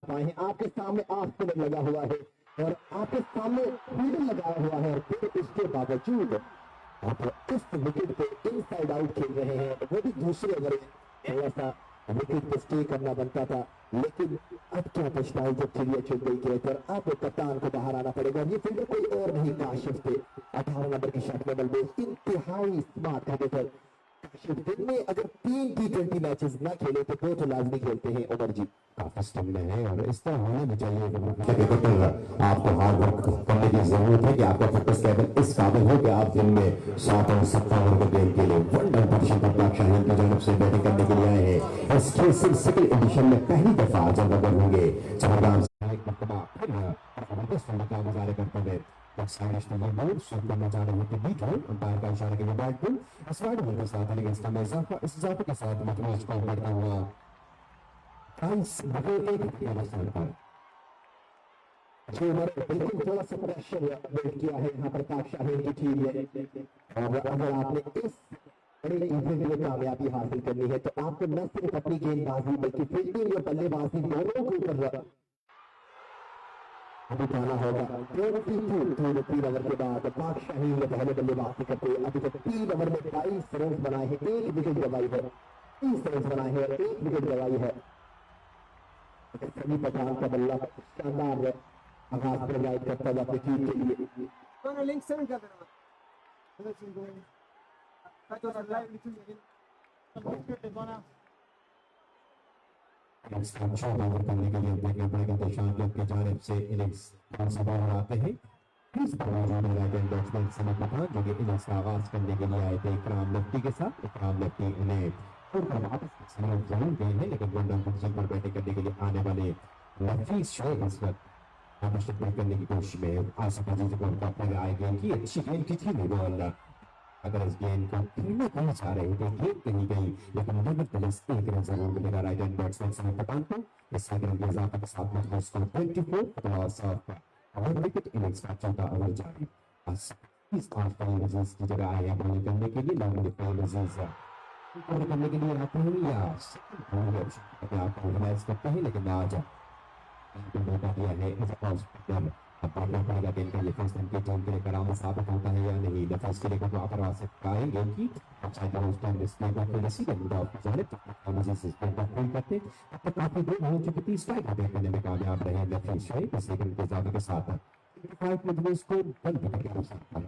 पाए हैं। आपके सामने ऑफ स्पिनर लगा हुआ है और आपके सामने फील्डर लगाया हुआ है और फिर इसके बावजूद आप इस विकेट पे इनसाइड आउट खेल रहे हैं, वो भी दूसरे ओवर में थोड़ा सा विकेट पे स्टे करना बनता था, लेकिन अब क्या पछताई जब चिड़िया चुग गई खेत और अब कप्तान को बाहर आना पड़ेगा। ये फील्डर कोई और नहीं, काशिफ थे। 18 नंबर की शॉट में बल्लेबाज, इंतहाई स्मार्ट क्रिकेटर काशिफ। दिन में अगर 3 T20 मैचेस ना खेले तो 2 तो लाजमी खेलते हैं उमर जी। काफी स्टम्बले है और इस तरह होने भी चाहिए। क्रिकेटर आपको हार्ड वर्क करने की जरूरत है कि आपका फिटनेस लेवल इस काबिल हो कि आप दिन में 7 और 17 ओवर के गेम के लिए वनडर पोजीशन पर ब्लैक शाहीन की जानब से बैटिंग करने के लिए आए हैं। इसके सेकंड एडिशन में पहली दफा जब अगर होंगे चमरदान एक मरतबा फिर जबरदस्त का गुजारे करते हुए करना चाह रहे थे बीट बॉल अंपायर का इशारा के बैट बॉल इस वाइड बॉल के साथ इस इजाफे के साथ मतलब स्कोर बढ़ता हुआ बिल्कुल थोड़ा सा प्रेशर बिल्ड किया है यहाँ पर पाक शाहीन की टीम ने। और अगर आपने इस बड़े इवेंट में कामयाबी हासिल करनी है तो आपको न सिर्फ अपनी गेंदबाजी बल्कि फील्डिंग और बल्लेबाजी दोनों के ऊपर दिखाना होगा। 3 ओवर के बाद पाक शाहीन ने पहले बल्लेबाजी करते हुए अभी तक 3 ओवर में 22 रन बनाए हैं, 1 विकेट गंवाई है, 30 रन बनाए हैं और 1 विकेट गंवाई है। सभी पठान का बल्ला शानदार आगाज प्रोवाइड करता हुआ अपनी टीम के लिए। लिंक सेंड कर देना। करने के लिए देखना पड़ेगा दिशांत की जानिब से इनिंग्स बॉलर आते हैं। बैट्समैन समर पठान जो कि इनिंग्स का आगाज करने के लिए आए थे इकराम लेफ्टी के साथ। इकराम लेफ्टी उन्हें वापस जरूर गए हैं लेकिन वनडर पोजीशन पर बैटिंग करने के लिए आने वाले लफीज शोएब इस वक्त करने की कोशिश में आसिफ अजीज को उनका पहले आए गेंद की अच्छी गेंद की थी बॉल। अगर इस गेंद को खेलना नहीं चाह रहे थे गेंद कहीं गई लेकिन नेवरदलेस एक रन जरूर मिलेगा right hand batsman Samar Pathan को। इस सेकंड के इजाफे के साथ मतलब स्कोर 24 लॉस ऑफ और विकेट इनिंग्स का चौथा ओवर जारी। इस फाइनल अजीज की जगह आए हैं बॉलिंग करने के लिए लॉन्ग फाइनल अजीज बॉलिंग करने के लिए आते हैं या अपने आप को रिलाइज करते हैं लेकिन आज दिया है एज अ पॉजिटिव अब देखना पड़ेगा गेंद का ये फर्स्ट टाइम की टीम के लिए करामा साबित होता है या नहीं। नफीस के लिए को प्रॉपर आसिफ काए गेंद की शायद उस टाइम डिस्प्ले पर फिर इसी के मुद्दा ऑफ जाने तक मजीद से स्पिन पर फील्ड करते अब तक काफी दूर हो चुकी थी स्ट्राइक अटैक करने में कामयाब रहे नफीस शोएब इस सेकंड के इजाफे के साथ 5 में इसको बंद करके हो सकता है।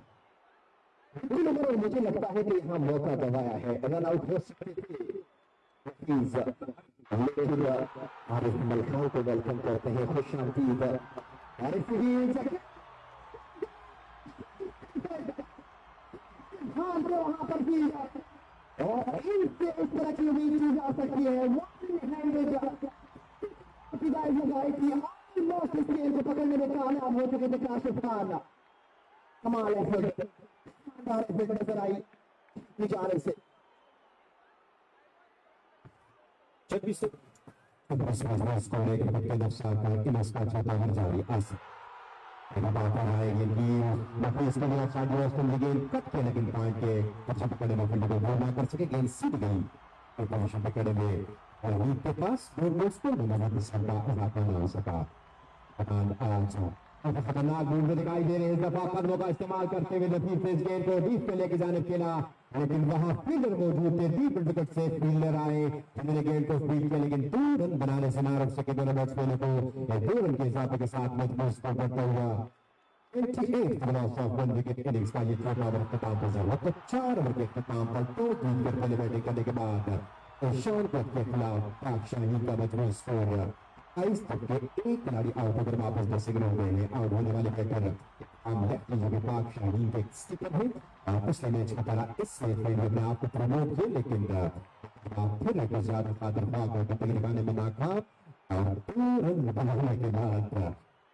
मुझे लगता है कि यहाँ मौका गंवाया है, रन आउट हो सकते थे। आरिफ मलखान को वेलकम करते हैं, खुश आमदीद आरिफ। हाँ तो वहां पर भी और इनसे इस तरह की उम्मीद की जा सकती है। लगाई थी ऑलमोस्ट इस गेंद को पकड़ने में कामयाब हो चुके थे काशिफ खान। कमाल है नजर आई निजारे से। 26 स्कोर एक विकेट के नुकसान इनिंग्स का चौथा ओवर जारी। नफीस के लिए शादी गेंद कट के लेकिन पॉइंट के अच्छा पकड़े में फील्डर को गोल ना कर सके, गेंद सीध गई पोजीशन पकड़े में और लीड के पास दो स्कोर में मदद इजाफा नहीं हो सका। आज खतरनाक गेंद दिखाई दे रहे हैं, इस दफा कदमों का इस्तेमाल करते हुए नफीस इस गेंद को डीप पे लेके जाने के लिए लेकिन वहां फील्डर मौजूद थे। डीप विकेट से फील्डर आए उन्होंने गेंद को फील्ड किया लेकिन 2 रन बनाने से ना रोक सके दोनों बैट्समैनों को 2 रन के इजाफे के साथ मजबूत स्कोर करता हुआ 28 लॉस ऑफ 1 विकेट इनिंग्स का ये चौथा ओवर खत्म हो जाएगा। तो 4 ओवर के खत्म पर 2 विकेट पहले बैटिंग करने के बाद ईशान के खिलाफ पाक शाहीन का मजबूत स्कोर 28 तक के एक खिलाड़ी आउट होकर वापस 10 रन हो गए हैं। आउट होने वाले बैटर पाक शाहीन के स्टिकर है। पिछले मैच की तरह इस फाइनल में आपको प्रमोट किया लेकिन फिर एक ज्यादा कादर लगाने में नाकाम और 2 रन बनाने के बाद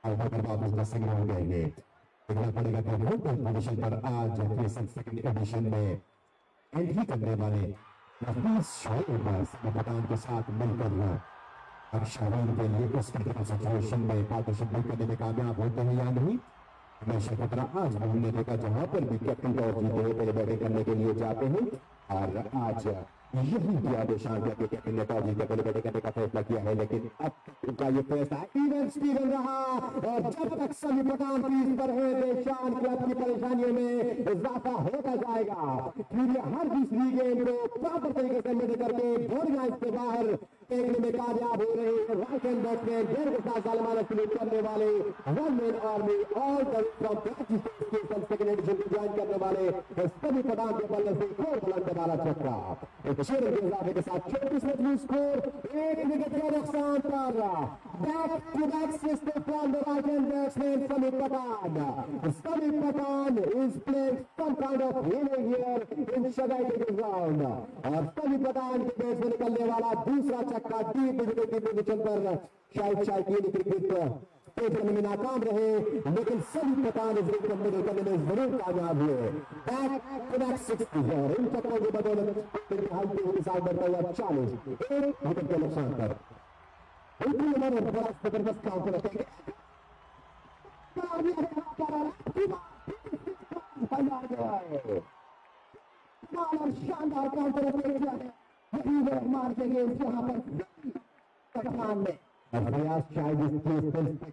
आउट होकर वापस 10 रन हो गए हैं। देखना पड़ेगा कि पोजीशन पर आज सेकंड एडिशन में एंट्री करने वाले नफीस शोएब पठान के साथ मिलकर अब शाहीन के लिए इस क्रिटिकल सिचुएशन में पार्टनरशिप बिल्ड करने में कामयाब होते हैं या नहीं। हमेशा की तरह आज हमने देखा जहां पर भी कैप्टन टॉस जीते हुए पहले बैटिंग करने के लिए जाते हैं और आज यही किया देशान के कैप्टन ने टॉस जीतकर पहले बैटिंग करने का फैसला किया है, लेकिन अब तक उनका ये फैसला इवन स्टीवन रहा और जब तक सभी पठान क्रीज पर है देशान क्लब की परेशानियों में इजाफा होता जाएगा। फिर हर दूसरी गेंद को प्रॉपर तरीके से मिल करके बोर्ड लाइन से बाहर फेंकने में कामयाब हो रहे हैं राइट हैंड बैट्समैन डेढ़ के साथ सालमाना सलूट करने वाले one man army all the from practice station second edition को ज्वाइन करने वाले सभी पठान के बल्ले से एक और बुलंद वाला छक्का एक शेर के इजाफे के साथ 34 रन स्कोर एक विकेट के नुकसान पर back to back system from the right hand batsman Sameep Pathan is playing some kind of healing here in शगाई के ग्राउंड और समीप पठान के बैट से निकलने वाला दूसरा छक्का डीप विकेट की पोजीशन पर शायद ये क्रिकेट करने में नाकाम रहे, लेकिन सभी पठान इस विकेट को मिडल करने में जरूर कामयाब हुए। बैक टू बैक 60 और इन चक्करों की बदौलत के साथ बढ़ता हुआ 40 एक विकेट के नुकसान पर बिल्कुल उन्होंने बड़ा जबरदस्त काउंटर रखेंगे और शानदार काउंटर रखेंगे मार देंगे यहाँ पर पठान में प्रयास शायद इस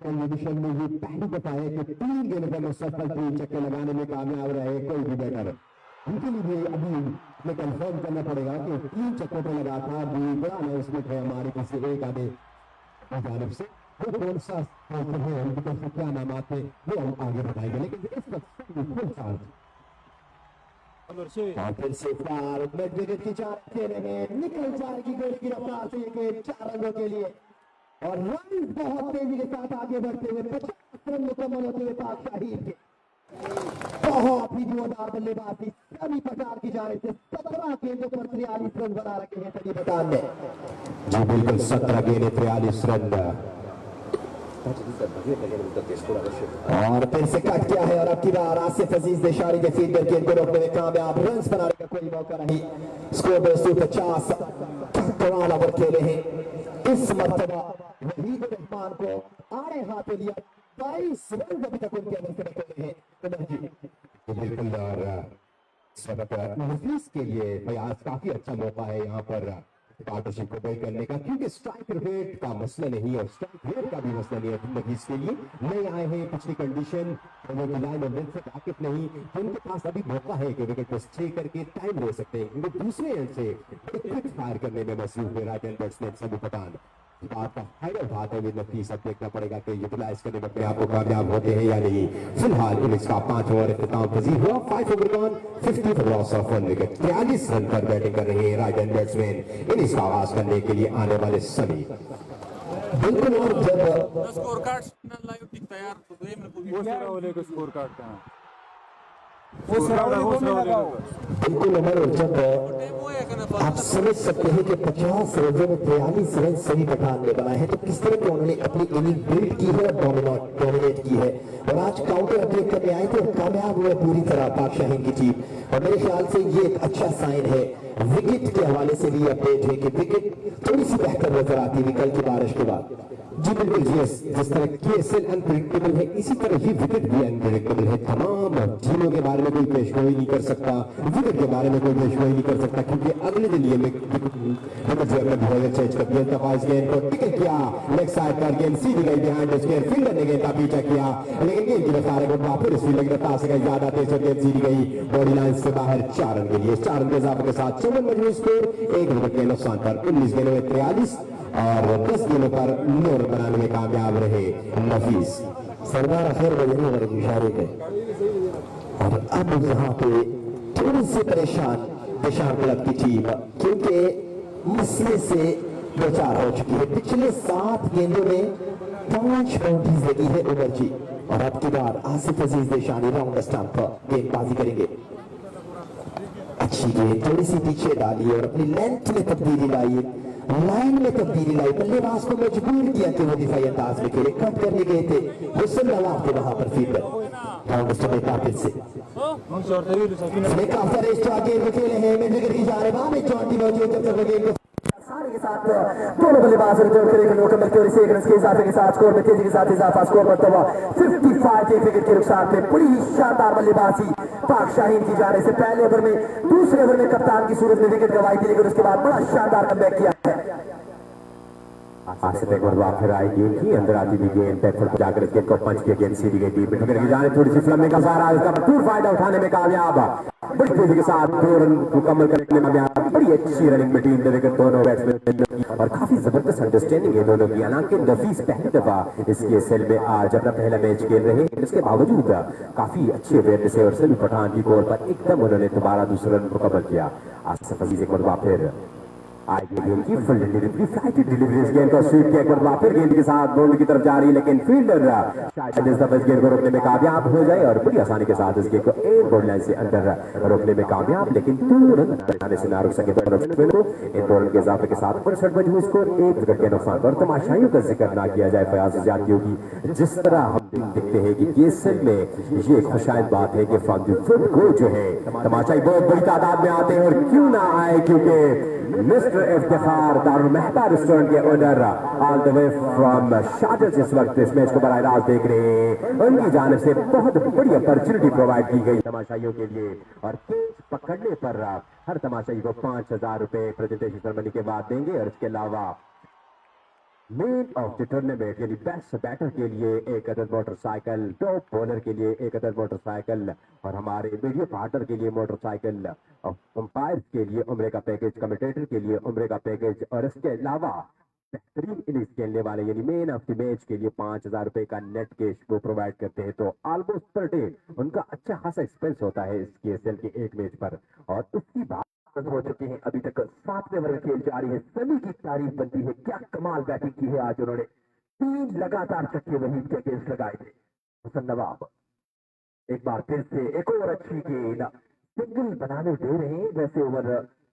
कंडीशन में ये पहली दफा है कि 3 गेंद पर मुस्तफल 3 छक्के लगाने में कामयाब रहे कोई भी बैटर। उनके लिए अभी हमें कंफर्म करना पड़ेगा कि 3 छक्कों पर लगातार भी बड़ा अनाउंसमेंट है हमारे किसी एक आधे जानिब से वो कौन सा है उनकी तरफ से क्या नाम आते वो हम आगे बताएंगे, लेकिन इस वक्त फुल चार्ज फिर से फार विकेट की 4 खेले में निकल जाएगी गोली की रफ्तार से ये 4 रनों के लिए और रन बहुत तेजी के साथ आगे बढ़ते हुए 50 रन मुकम्मल होते हुए पाक शाहीन के बहुत ही जोरदार बल्लेबाजी सभी पठान की जा रही थी 17 गेंदों पर 43 रन बना रखे हैं सभी पठान ने। जी बिल्कुल 17 गेंदें 43 रन और फिर से कट किया है और अब की बार आसिफ अजीज देशारी के फील्डर गेंद को रोकने में कामयाब, रन बनाने का कोई मौका नहीं। स्कोर 250 कमाल ओवर खेले हैं इस मर्तबा वहीद रहमान को आड़े हाथों लिया 22 रन अभी तक उनके अंदर से निकले हैं बिल्कुल और नफीस के लिए प्रयास काफी अच्छा मौका है यहाँ पर पार्टनरशिप को बिल्ड करने का, क्योंकि स्ट्राइक रेट का मसला नहीं है और स्ट्राइक रेट का भी मसला नहीं है नफीस के लिए। नए आए हैं पिछली कंडीशन लाइन और से वाकिफ नहीं, उनके पास अभी मौका है कि विकेट को स्टे करके टाइम ले सकते हैं क्योंकि दूसरे एंड से क्विक फायर करने में मसरूफ है राइट हैंड बैट्समैन सभी पठान। आपका फायदा उठाते हुए नफीस अब देखना पड़ेगा कि यूटिलाइज करने में अपने आप को कामयाब होते हैं या नहीं। फिलहाल इनिंग्स का 5 ओवर इख्तिताम पजीर हुआ 5 over gone 50 for loss of 1 wicket. 43 run पर बैटिंग कर रहे हैं राइट हैंड बैट्समैन इनिंग्स का आगाज करने के लिए आने वाले सभी बिल्कुल। और जब स्कोर कार्ड लाइव दिखता है यार तो गेम में पूरी वो स्कोर कार्ड का बिल्कुल उमर, जब आप समझ सकते हैं कि 50 रनों में 43 रन सभी पठान ने बनाए हैं तो किस तरह के उन्होंने अपनी इनिंग बिल्ड की है और डोमिनेट की है और आज काउंटर अटैक करने आए थे कामयाब हुए पूरी तरह पाक शाहीन की टीम। और मेरे ख्याल से ये एक अच्छा साइन है विकेट के हवाले से भी अपडेट है कि विकेट थोड़ी सी बेहतर नजर आती है कल की बारिश के बाद। जी बिल्कुल जिस तरह केएसएल अनप्रेडिक्टेबल है इसी तरह ही विकेट भी अनप्रेडिक्टेबल है। तमाम टीमों के बारे में कोई पेशगोई नहीं कर सकता, विकेट के बारे में कोई पेशगोई नहीं कर सकता क्योंकि अगले दिन ये गेंद को टिकट किया लेग साइड पर गेंद सीधी गई बिहाइंड स्क्वायर फील्डर ने गेंद का पीछा किया लेकिन गेंद की रफ्तार को फिर इस फील्डर की रफ्तार से ज्यादा तेज गेंद सीधी गई बॉडी लाइन से बाहर 4 रन के लिए। 4 रन के इजाफे के साथ 54 मजबूत स्कोर 1 विकेट के नुकसान पर 19 गेंदों में 43 और 10 गेंदों पर 9 रन बनाने में कामयाब रहे नफीस। सरदार आखिर वजनी वर्ग इशारे गए और अब यहाँ पे थोड़ी सी परेशान देशान क्लब की टीम क्योंकि मसले से 2-4 हो चुकी है। पिछले 7 गेंदों में 5 बाउंड्रीज लगी है उमर जी और अब की बार आसिफ अजीज देशानी राउंड स्टंप पर गेंदबाजी करेंगे। अच्छी गेंद थोड़ी सी पीछे डाली और अपनी लेंथ में तब्दीली लाई, लाइन में तब्दीली लाई, बल्लेबाज को मजबूर किया कि वो दिफाई अंदाज में खेले। कट करने गए थे हुसैन नवाब थे वहां पर फील्डर राउंड स्टंप में काफिल से गेंद को खेले हैं मिड विकेट की जानिब में जॉन्टी मौजूद जब तक गेंद को सारे के साथ दोनों बल्लेबाज रिटर्न करेंगे मुकम्मल की ओर से 1 रन के इजाफे के साथ स्कोर में तेजी के साथ इजाफा स्कोर बढ़ता हुआ 55 के विकेट के नुकसान पे बड़ी ही शानदार बल्लेबाजी पाक शाहीन की जाने से पहले ओवर में दूसरे ओवर में कप्तान की सूरत में विकेट गंवाई थी, लेकिन उसके बाद बड़ा शानदार कमबैक किया है। आसिफ एक बार फिर आई गेंद की अंदर आती हुई गेंद बैकफुट पर जाकर इस गेंद को पंच किया, गेंद सीधी गई डीप विकेट की जाने, थोड़ी सी फ्लमिंग का सहारा, इसका भरपूर फायदा उठाने में कामयाब, बड़ी तेजी के साथ 2 रन मुकम्मल करने में कामयाब। बड़ी अच्छी रनिंग बिटवीन द विकेट दोनों बैट्समैन और काफी जबरदस्त अंडरस्टैंडिंग है दोनों की। हालांकि नफीस पहली दफा इस केएसएल में आज अपना पहला मैच खेल रहे हैं, इसके बावजूद काफी अच्छे अवेयरनेस है और सभी पठान की गोल पर एकदम उन्होंने दोबारा दूसरा रन मुकम्मल किया। आसिफ अजीज एक बार फिर आगे गेंद की फील्ड डिलीवरी, फ्लाइटेड डिलीवरी, इस गेंद को स्वीप किया एक बार फिर गेंद के साथ बाउंड्री की तरफ जा रही, लेकिन फील्डर शायद इस दफा इस गेंद को रोकने में कामयाब हो जाए और बड़ी आसानी के साथ इस गेंद को एक बाउंड्री लाइन से अंदर रोकने में कामयाब, लेकिन 2 रन बनाने से ना रुक सके दोनों बैट्समैन को। इन 2 रन के इजाफे के साथ 65 मजबूत स्कोर, 1 विकेट के नुकसान पर। तमाशाइयों का जिक्र ना किया जाए फयाज जातियों की, जिस तरह हम देखते हैं कि केएसएल में ये खुशाइद बात है कि फ्रॉम द फुट को जो है तमाशाई बहुत बड़ी तादाद में आते हैं और क्यों ना आए, क्योंकि मिस्टर इफ्तिखार दारुल मेहता रेस्टोरेंट के owner all the way from Sharjah इस वक्त इस मैच को बराह रास्त देख रहे हैं। उनकी जानिब से बहुत बड़ी अपॉर्चुनिटी प्रोवाइड की गई तमाशाइयों के लिए और कैच पकड़ने पर हर तमाशाई को 5,000 रुपए प्रेजेंटेशन सेरेमनी के बाद देंगे और इसके अलावा मैन ऑफ द टूर्नामेंट यानी बेस्ट बैटर के लिए 1 अदद मोटरसाइकिल, टॉप बॉलर के लिए 1 अदद मोटरसाइकिल और हमारे वीडियो पार्टनर के लिए मोटरसाइकिल, अंपायर के लिए उम्रे का पैकेज, कमेंटेटर के लिए उम्रे का पैकेज और इसके अलावा बेहतरीन इनिंग्स खेलने वाले यानी मैन ऑफ द मैच के लिए 5,000 रुपए का नेट कैश वो प्रोवाइड करते हैं। तो ऑलमोस्ट पर डे उनका अच्छा खासा एक्सपेंस होता है इस केएसएल के एक मैच पर और उसकी बात हो चुके हैं। अभी तक 7वें ओवर खेल जारी है, सभी की तारीफ बनती है, क्या कमाल बैटिंग की है आज उन्होंने। 3 लगातार छक्के वहीद के अगेंस्ट लगाए थे। हसन नवाब एक बार फिर से एक और अच्छी गेंद सिंगल बनाने दे रहे हैं। वैसे ओवर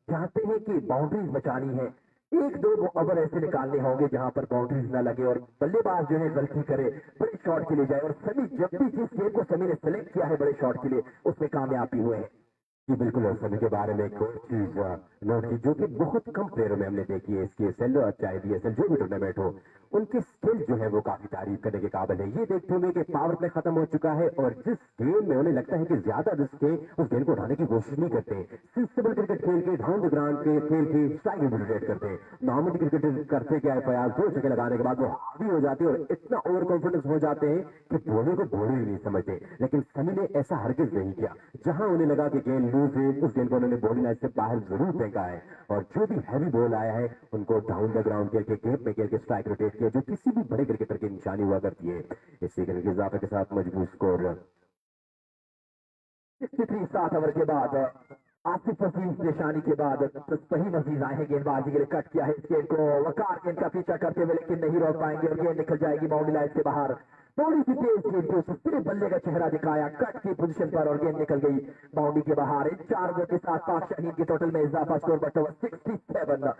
चाहते हैं कि बाउंड्रीज बचानी है, 1-2 ओवर ऐसे निकालने होंगे जहां पर बाउंड्रीज ना लगे और बल्लेबाज जो है गलती करे, बड़े शॉट के लिए जाए और सभी जब भी जिस गेम को सभी ने सेलेक्ट किया है बड़े शॉट के लिए उसमें कामयाबी हुए हैं। जी बिल्कुल, और सभी के बारे में एक और चीज नोट की जो कि बहुत कम प्लेयरों में हमने देखी है इसके एसएल और चाहे बीएसएल जो भी टूर्नामेंट हो, उनके स्किल जो है वो काफी तारीफ करने के काबिल है। ये देखते हुए कि पावर प्ले खत्म हो चुका है और जिस गेम में उन्हें लगता है कि ज्यादा रिस्क है उस गेम को उठाने की कोशिश नहीं करते, सेंसिबल क्रिकेट खेल के डाउन द ग्राउंड के खेल के स्ट्राइक रोटेट करते हैं। नॉर्मली क्रिकेट करते क्या है प्रयास 2 छक्के लगाने के बाद वो हावी हो जाते हैं और इतना ओवर कॉन्फिडेंस हो जाते हैं कि बॉलर को बॉलर ही नहीं समझते, लेकिन सनी ने ऐसा हरगिज नहीं किया। जहां उन्हें लगा कि गेंद लूज है उस गेंद को उन्होंने बॉलिंग लाइन से बाहर जरूर फेंका है और जो भी हैवी बॉल आया है उनको डाउन द ग्राउंड खेल के गेप में खेल के स्ट्राइक रोटेट किया, जो किसी भी बड़े क्रिकेटर की निशानी हुआ करती है। इसी के इजाफे के साथ मजबूत स्कोर 63 7 ओवर के बाद आसिफ अजीज निशानी के बाद सही नजीज आए हैं, गेंदबाजी के लिए कट किया है इस गेंद को, वकार गेंद का पीछा करते हुए लेकिन नहीं रोक पाएंगे और गेंद निकल जाएगी बाउंड्री लाइन से बाहर। थोड़ी सी तेज गेंद को पूरे बल्ले का चेहरा दिखाया कट की पोजीशन पर और गेंद निकल गई बाउंड्री के बाहर। 4 ओवर के साथ पाक शाहीन के टोटल में इजाफा, स्कोर बढ़ता हुआ 67।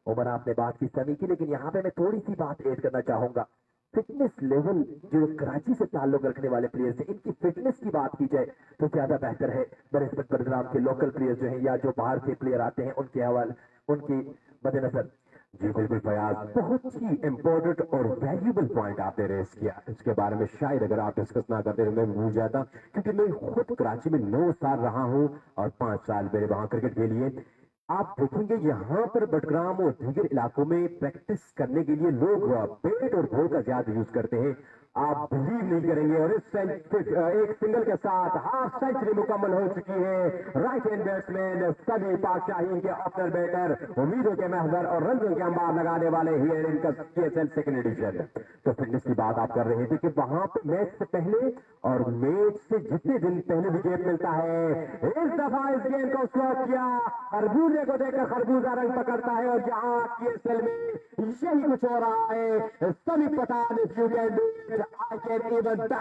उमर आपने बात की सनी की, लेकिन यहाँ पे मैं थोड़ी सी बात ऐड करना चाहूंगा। फिटनेस लेवल जो कराची से ताल्लुक रखने वाले प्लेयर्स हैं, इनकी फिटनेस की बात की जाए तो ज्यादा बेहतर है बनिस्बत बड़ग्राम के लोकल प्लेयर्स जो हैं या जो बाहर के प्लेयर आते हैं उनके हवाले उनकी मद्देनजर। जी बिल्कुल फयाज, बहुत ही इंपॉर्टेंट और वैल्यूबल पॉइंट आपने रेस किया, इसके बारे में शायद अगर आप डिस्कस ना करते तो मैं भूल जाता, क्योंकि मैं खुद कराची में 9 साल रहा हूं और 5 साल मेरे वहां क्रिकेट के लिए। आप देखेंगे यहाँ पर बटग्राम और दीगर इलाकों में प्रैक्टिस करने के लिए लोग बैट और बॉल का ज्यादा यूज करते हैं। आप बिलीव नहीं करेंगे और इस एक सिंगल के साथ हाफ सेंचुरी मुकम्मल हो चुकी है राइट हैंड बैट्समैन सभी पाक शाहीन के ओपनर बैटर, उम्मीदों के महवर और रनों के अंबार लगाने वाले हियर इनका केएसएल सेकंड एडिशन। तो फिटनेस की बात आप कर रहे थे कि वहां पर मैच से पहले और मैच से जितने दिन पहले भी गेम मिलता है, इस दफा इस गेम को स्लो किया, खरबूजे को देखकर खरबूजा रंग पकड़ता है और जहां केएसएल में यही कुछ हो रहा है। सभी Pathan if you can do it I can even better.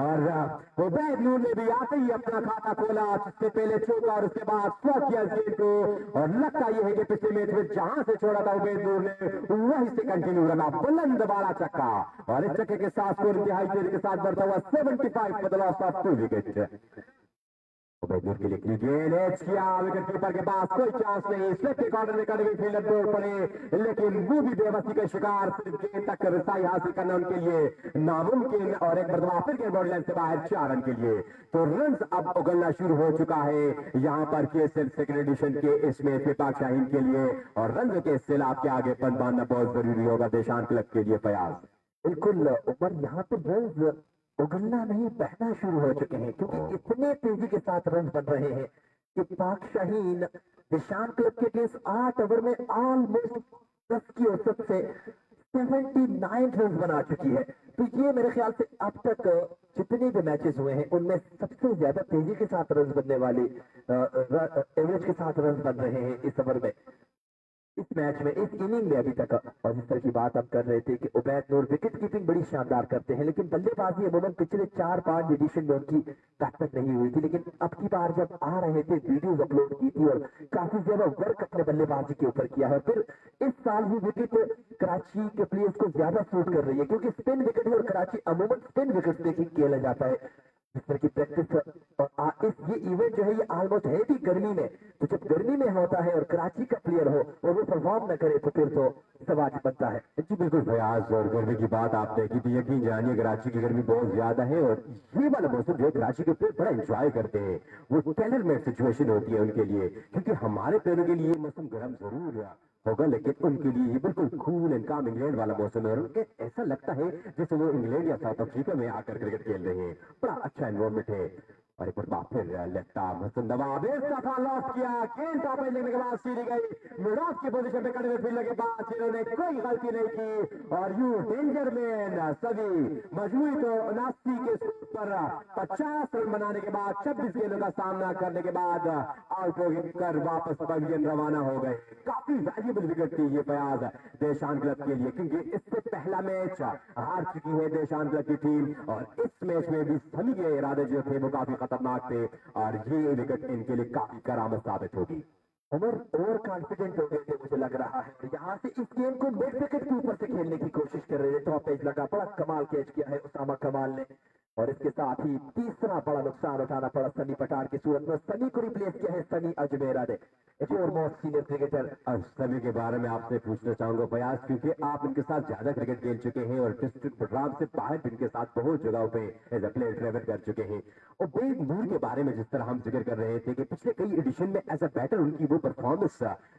और उबैद नूर ने भी आते ही अपना खाता खोला, जिससे पहले चौका और उसके बाद स्लो किया गेम को और लगता यह है कि पिछले मैच में जहां से छोड़ा था उबैद नूर ने वहीं से कंटिन्यू रहा, बुलंद बाला चक्का और इस चक्के के साथ स्कोर इंतहाई तेज के साथ बढ़ता हुआ 75 for the loss of 2 wicket. Ubaidur के लिए गेंद एज किया, विकेट कीपर के पास कोई चांस नहीं, स्लिप के कॉर्नर में कड़े फील्डर दौड़ पड़े, लेकिन वो भी बेबसी का शिकार, सिर्फ गेंद तक रसाई हासिल करना उनके लिए नामुमकिन, और एक मरतबा फिर गेंद बॉडी लाइन से बाहर 4 रन के लिए। तो रन अब उगलना शुरू हो चुका है यहाँ पर केएसएल सेकंड एडिशन के इस मैच में पाक शाहीन के लिए, और रन के सैलाब के आगे पन बांधना बहुत जरूरी होगा देशान क्लब के लिए। फयाज बिल्कुल उमर, यहाँ पे रन उगलना नहीं, बहना शुरू हो चुके हैं, क्योंकि इतने तेजी के साथ रन बन रहे हैं कि पाक शाहीन निशान क्लब के अगेंस्ट 8 ओवर में ऑलमोस्ट 10 की औसत से 79 रन बना चुकी है। तो ये मेरे ख्याल से अब तक जितने भी मैचेस हुए हैं उनमें सबसे ज्यादा तेजी के साथ रन बनने वाली, एवरेज के साथ रन बन रहे हैं इस ओवर में, इस मैच में, इस इनिंग में अभी तक। और जिस तरह की बात हम कर रहे थे कि उबैद नूर विकेट कीपिंग बड़ी शानदार करते हैं, लेकिन बल्लेबाजी अमूमन पिछले 4-5 एडिशन में उनकी ताकत नहीं हुई थी, लेकिन अब की बार जब आ रहे थे वीडियोस अपलोड की थी और काफी ज्यादा वर्क अपने बल्लेबाजी के ऊपर किया है। फिर इस साल ही विकेट कराची के प्लेयर्स को ज्यादा सूट कर रही है, क्योंकि स्पिन विकेट है और कराची अमूमन स्पिन विकेट से ही खेला जाता है। जिस तरह की प्रैक्टिस और इस ये इवेंट जो है ये ऑलमोस्ट है भी गर्मी में, तो जब गर्मी में होता है और कराची का प्लेयर हो और वो परफॉर्म न करे तो फिर तो सवाल बनता है। जी बिल्कुल फयाज, और गर्मी की बात आपने की थी, यकीन जानिए कराची की गर्मी बहुत ज्यादा है, और ये वाला मौसम जो है कराची के प्लेयर बड़ा एंजॉय करते हैं, वो टेलर मेड सिचुएशन होती है उनके लिए, क्योंकि हमारे प्लेयरों के लिए ये मौसम गर्म जरूर होगा, लेकिन उनके लिए ये बिल्कुल कूल एंड काम इंग्लैंड वाला मौसम है, और उनके ऐसा लगता है जैसे वो इंग्लैंड या साउथ अफ्रीका में आकर क्रिकेट खेल रहे हैं। बड़ा अच्छा एनवायरमेंट है। और एक बार फिर लेफ्ट आर्म हसन नवाब इस दफा लॉस किया, गेंद टॉप एंड लेने के बाद सीधी गई मिडॉफ की पोजीशन पे खड़े हुए फील्डर के बाद इन्होंने कोई गलती नहीं की, और यू डेंजर मैन सभी मजबूरी तो 79 के स्कोर पर 50 रन बनाने के बाद 26 गेंदों का सामना करने के बाद आउट होकर वापस पवेलियन रवाना हो गए। काफी वैल्यूबल विकेट थी ये फयाज देशान क्लब के लिए, क्योंकि इससे पहला मैच हार चुकी है देशान क्लब की टीम, और इस मैच में भी सभी के इरादे जो थे वो काफी खतरनाक थे, और ये विकेट इनके लिए काफी करामत साबित होगी। उमर ओवर कॉन्फिडेंट हो गए थे मुझे लग रहा है, और यहाँ से इस गेम को मिड विकेट के ऊपर से खेलने की कोशिश कर रहे थे। टॉप पेज लगा, बड़ा कमाल कैच किया है उसामा कमाल ने, और इसके साथ ही तीसरा बड़ा नुकसान उठाना पड़ा सनी पठान की सूरत में। सनी को रिप्लेस किया है सनी अजमेरा ने, एक और मोस्ट सीनियर क्रिकेटर। अब सभी के बारे में आपसे पूछना चाहूंगा प्रयास, क्योंकि आप इनके साथ ज्यादा क्रिकेट खेल चुके हैं और डिस्ट्रिक्ट प्रोग्राम से बाहर भी इनके साथ बहुत जगहों पे एज अ प्लेयर ट्रेवल कर चुके हैं। और उबैद नूर के बारे में जिस तरह हम जिक्र कर रहे थे कि पिछले कई एडिशन में एज अ बैटर उनकी वो परफॉर्मेंस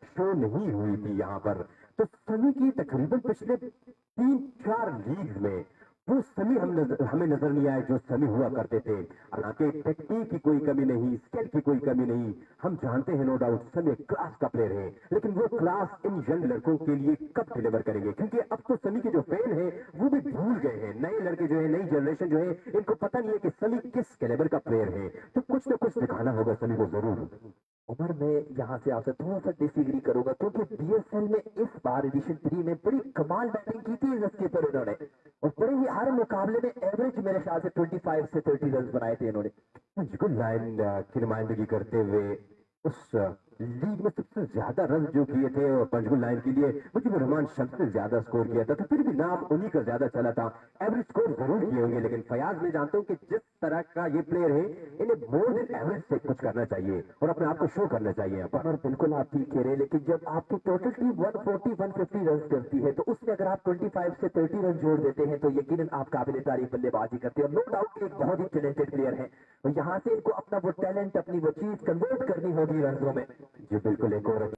शो नहीं हुई थी यहाँ पर, तो सनी की तकरीबन पिछले 3-4 लीग में वो समी हमें नजर नहीं आए जो समी हुआ करते थे। हालांकि टेक्निक की कोई कमी नहीं, स्किल की कोई कमी नहीं, हम जानते हैं नो डाउट समी क्लास का प्लेयर है, लेकिन वो क्लास इन यंग लड़कों के लिए कब डिलीवर करेंगे, क्योंकि अब तो समी के जो फैन है वो भी भूल गए हैं। नए लड़के जो है, नई जनरेशन जो है, इनको पता नहीं है कि समी किस कैलिबर का प्लेयर है, तो कुछ ना कुछ दिखाना होगा समी को जरूर। उमर मैं यहाँ से आपसे थोड़ा सा डिसएग्री करूंगा, क्योंकि बीएसएल में इस बार एडिशन 3 में बड़ी कमाल बैटिंग की थी इसके पर इन्होंने, और बड़े ही हर मुकाबले में एवरेज मेरे ख्याल से 25 से 30 रन बनाए थे इन्होंने। गुड लाइन की नुमाइंदगी करते हुए उस लीग में सबसे ज्यादा रन जो किए थे और पंचगुल लाइन के लिए मुझे रहमान शम्स से ज्यादा स्कोर किया था, तो फिर भी नाम उन्हीं का ज्यादा चला था। एवरेज स्कोर जरूर किए होंगे, लेकिन फयाज मैं जानता हूं कि जिस तरह का ये प्लेयर है इन्हें मोर देन एवरेज से कुछ करना चाहिए और अपने आप को शो करना चाहिए यहाँ पर। और बिल्कुल आप ठीक कह रहे हैं, लेकिन जब आपकी टोटल टीम 140-150 रन करती है तो उसमें अगर आप 25 से 30 रन जोड़ देते हैं तो यकीनन आप काबिल तारीफ बल्लेबाजी करते हैं। नो डाउट एक बहुत ही टैलेंटेड प्लेयर है, और यहाँ से इनको अपना वो टैलेंट, अपनी वो चीज कन्वर्ट करनी होगी रनों में। जी बिल्कुल, एक और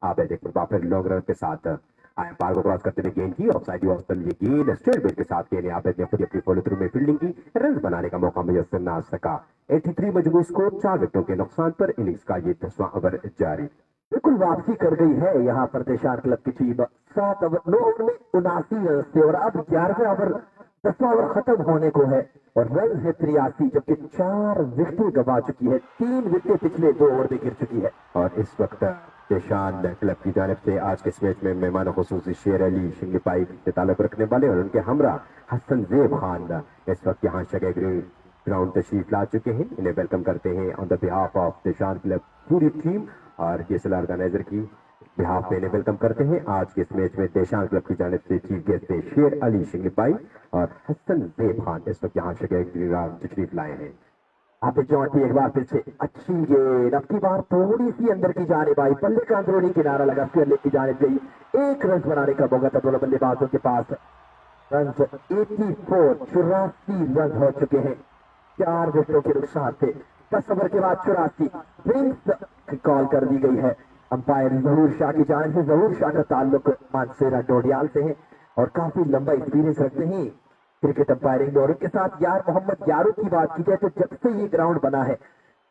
आबिद एक प्रॉपर लॉन्ग रन के साथ पार को क्रॉस करते हुए गेंद की ऑफसाइड ऑप्शन ये गेंद स्ट्रेट बेट के साथ खेले आबिद ने खुद अपनी फॉलो थ्रू में फील्डिंग की, रन बनाने का मौका मुयस्सर ना सका। 83 मजमूई स्कोर, 4 विकेटों के नुकसान पर इनिंग्स का ये 10वां ओवर जारी। बिल्कुल वापसी कर गई है यहाँ पर देशान क्लब की टीम। 7 ओवर 9 ओवर में 79 रन से और अब 11वां ओवर 10वां ओवर खत्म होने को है और रन है 83, जबकि 4 विकेटें गंवा चुकी है, 3 विकेटें पिछले 2 ओवर में गिर चुकी है। और इस वक्त देशान क्लब की जानिब से आज के इस मैच में मेहमान खुसूसी शेर अली शिंगलीपाई से ताल्लुक रखने वाले और उनके हमरा हसन जेब खान इस वक्त यहाँ शगे ग्राउंड तशरीफ ला चुके हैं। इन्हें वेलकम करते हैं ऑन द बिहाफ ऑफ देशान क्लब पूरी टीम और केएसएल ऑर्गेनाइजर की बिहाफ में इन्हें वेलकम करते हैं। आज के इस मैच में देशान क्लब की जानिब से चीफ गेस्ट थे शेर अली शिंगलीपाई और हसन जेब खान इस वक्त यहाँ शगे ग्राउंड तशरीफ लाए हैं। आप जॉन्टी एक बार फिर से अच्छी गेंद, अब की बार थोड़ी सी अंदर की जानिब आई, पल्ले का अंदरूनी किनारा लगा, फिर की जानिब गई, 1 रन बनाने का मौका था दोनों बल्लेबाजों के पास। रन 84 रन हो चुके हैं, 4 विकेटों के नुकसान थे। 10 ओवर के बाद 84 ड्रिंक्स कॉल कर दी गई है अंपायर जहूर शाह की जानिब से। जहूर शाह का ताल्लुक मानसेरा डोडियाल से है और काफी लंबा एक्सपीरियंस रखते हैं क्रिकेट अंपायरिंग और उनके साथ यार मोहम्मद यारू की बात की जाए तो जब से ये ग्राउंड बना है